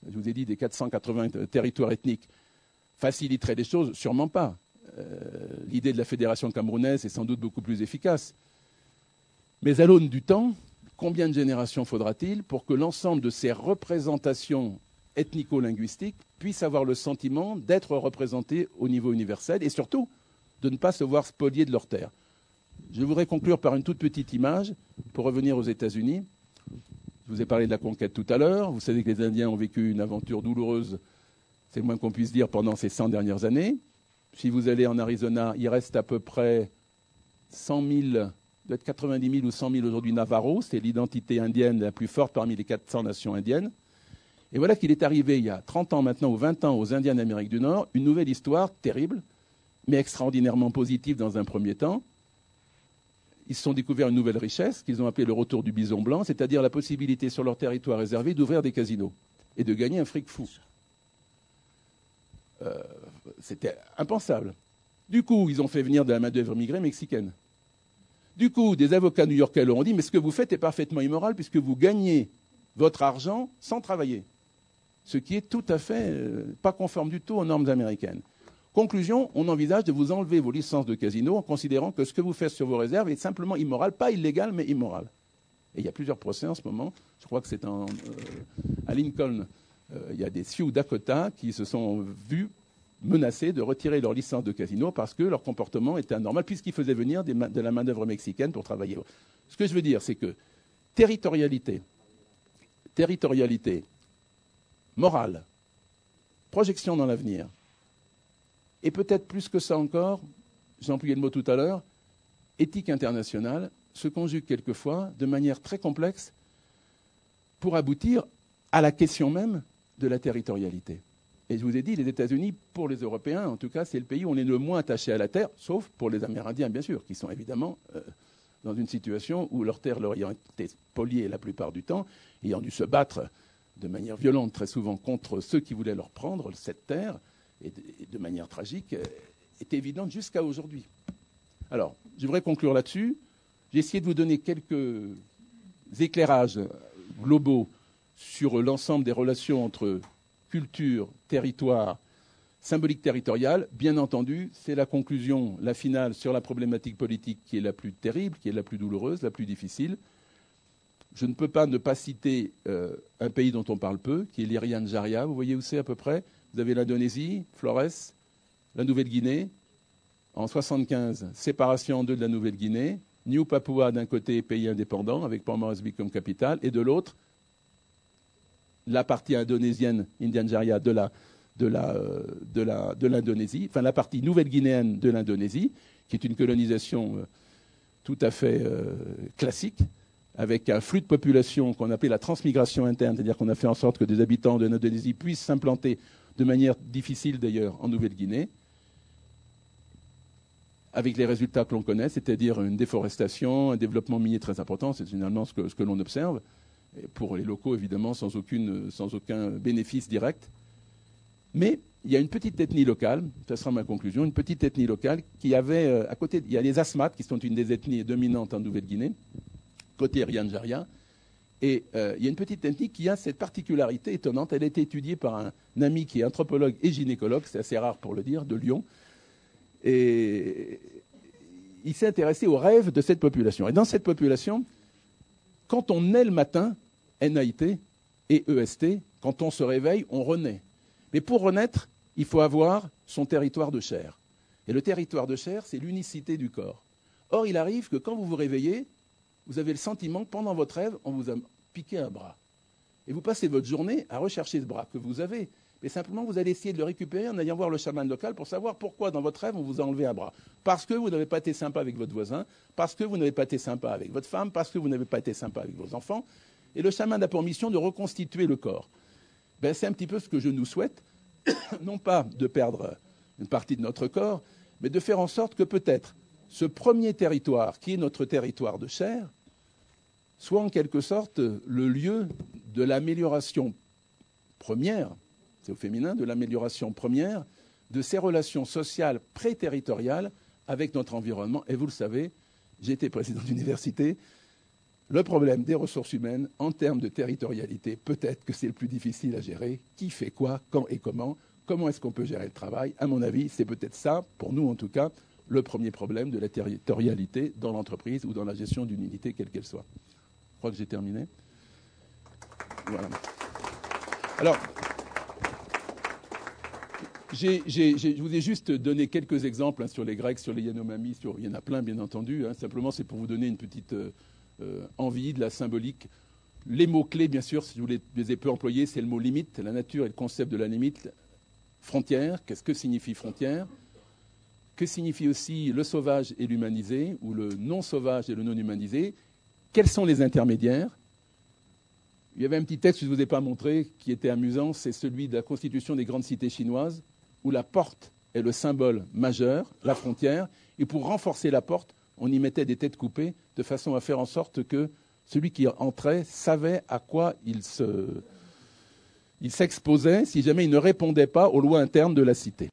je vous ai dit des 480 territoires ethniques, faciliterait les choses? Sûrement pas. L'idée de la fédération camerounaise est sans doute beaucoup plus efficace. Mais à l'aune du temps, combien de générations faudra-t-il pour que l'ensemble de ces représentations ethnico-linguistiques puissent avoir le sentiment d'être représentées au niveau universel et surtout de ne pas se voir spoliés de leurs terres? Je voudrais conclure par une toute petite image pour revenir aux États-Unis. Je vous ai parlé de la conquête tout à l'heure. Vous savez que les Indiens ont vécu une aventure douloureuse, c'est le moins qu'on puisse dire, pendant ces 100 dernières années. Si vous allez en Arizona, il reste à peu près 100 000, peut-être 90 000 ou 100 000 aujourd'hui Navajo. C'est l'identité indienne la plus forte parmi les 400 nations indiennes. Et voilà qu'il est arrivé il y a 30 ans maintenant ou 20 ans aux Indiens d'Amérique du Nord, une nouvelle histoire terrible, mais extraordinairement positive dans un premier temps. Ils se sont découverts une nouvelle richesse qu'ils ont appelée le retour du bison blanc, c'est-à-dire la possibilité sur leur territoire réservé d'ouvrir des casinos et de gagner un fric fou. C'était impensable. Du coup, ils ont fait venir de la main-d'œuvre immigrée mexicaine. Du coup, des avocats new-yorkais leur ont dit « Mais ce que vous faites est parfaitement immoral puisque vous gagnez votre argent sans travailler. ce qui est tout à fait pas conforme du tout aux normes américaines. Conclusion, on envisage de vous enlever vos licences de casino en considérant que ce que vous faites sur vos réserves est simplement immoral, pas illégal, mais immoral. Et il y a plusieurs procès en ce moment. Je crois que c'est à Lincoln. Il y a des Sioux Dakota qui se sont vus menacés de retirer leur licence de casino parce que leur comportement était anormal, puisqu'ils faisaient venir de la main-d'œuvre mexicaine pour travailler. Ce que je veux dire, c'est que territorialité morale, projection dans l'avenir, et peut-être plus que ça encore, j'ai employé le mot tout à l'heure, éthique internationale, se conjuguent quelquefois de manière très complexe pour aboutir à la question même de la territorialité. Et je vous ai dit, les États-Unis, pour les Européens, en tout cas, c'est le pays où on est le moins attaché à la terre, sauf pour les Amérindiens, bien sûr, qui sont évidemment dans une situation où leur terre leur ayant été spoliée la plupart du temps, ayant dû se battre de manière violente très souvent contre ceux qui voulaient leur prendre cette terre, et de manière tragique, est évidente jusqu'à aujourd'hui. Alors, je voudrais conclure là-dessus. J'ai essayé de vous donner quelques éclairages globaux sur l'ensemble des relations entre culture, territoire, symbolique territoriale. Bien entendu, c'est la conclusion, la finale sur la problématique politique qui est la plus terrible, qui est la plus douloureuse, la plus difficile. Je ne peux pas ne pas citer un pays dont on parle peu, qui est l'Irian Jaya. Vous voyez où c'est à peu près? Vous avez l'Indonésie, Flores, la Nouvelle-Guinée. En 1975, séparation en deux de la Nouvelle-Guinée. New Papua d'un côté, pays indépendant, avec Port Moresby comme capitale, et de l'autre, la partie indonésienne, Irian Jaya, de l'Indonésie, enfin la partie nouvelle-guinéenne de l'Indonésie, qui est une colonisation tout à fait classique, avec un flux de population qu'on appelait la transmigration interne, c'est-à-dire qu'on a fait en sorte que des habitants de l'Indonésie puissent s'implanter de manière difficile d'ailleurs en Nouvelle-Guinée, avec les résultats que l'on connaît, c'est-à-dire une déforestation, un développement minier très important, c'est généralement ce que l'on observe, et pour les locaux évidemment sans aucun bénéfice direct. Mais il y a une petite ethnie locale, ça sera ma conclusion, une petite ethnie locale qui avait à côté, il y a les Asmat qui sont une des ethnies dominantes en Nouvelle-Guinée, côté Irian Jaya, et il y a une petite ethnie qui a cette particularité étonnante. Elle a été étudiée par un ami qui est anthropologue et gynécologue, c'est assez rare pour le dire, de Lyon, et il s'est intéressé aux rêves de cette population. Et dans cette population, quand on naît le matin, N-A-I-T et E-S-T, quand on se réveille, on renaît. Mais pour renaître, il faut avoir son territoire de chair. Et le territoire de chair, c'est l'unicité du corps. Or, il arrive que quand vous vous réveillez, vous avez le sentiment que pendant votre rêve, on vous a piqué un bras. Et vous passez votre journée à rechercher ce bras que vous avez. Mais simplement, vous allez essayer de le récupérer en allant voir le chaman local pour savoir pourquoi, dans votre rêve, on vous a enlevé un bras. Parce que vous n'avez pas été sympa avec votre voisin, parce que vous n'avez pas été sympa avec votre femme, parce que vous n'avez pas été sympa avec vos enfants. Et le chaman a pour mission de reconstituer le corps. Ben, c'est un petit peu ce que je nous souhaite, non pas de perdre une partie de notre corps, mais de faire en sorte que peut-être ce premier territoire, qui est notre territoire de chair, soit en quelque sorte le lieu de l'amélioration première, c'est au féminin, de l'amélioration première de ces relations sociales pré-territoriales avec notre environnement. Et vous le savez, j'ai été président d'université, le problème des ressources humaines en termes de territorialité, peut-être que c'est le plus difficile à gérer. Qui fait quoi, quand et comment? Comment est-ce qu'on peut gérer le travail? À mon avis, c'est peut-être ça, pour nous en tout cas, le premier problème de la territorialité dans l'entreprise ou dans la gestion d'une unité, quelle qu'elle soit. Je crois que j'ai terminé. Voilà. Alors, je vous ai juste donné quelques exemples sur les Grecs, sur les Yanomami, il y en a plein bien entendu. Simplement, c'est pour vous donner une petite envie de la symbolique. Les mots-clés, bien sûr, si je vous les ai peu employés, c'est le mot limite, la nature et le concept de la limite. Frontière, qu'est-ce que signifie frontière? Que signifie aussi le sauvage et l'humanisé, ou le non-sauvage et le non-humanisé? Quels sont les intermédiaires? Il y avait un petit texte que je ne vous ai pas montré qui était amusant, c'est celui de la constitution des grandes cités chinoises, où la porte est le symbole majeur, la frontière, et pour renforcer la porte, on y mettait des têtes coupées, de façon à faire en sorte que celui qui entrait savait à quoi il s'exposait si jamais il ne répondait pas aux lois internes de la cité.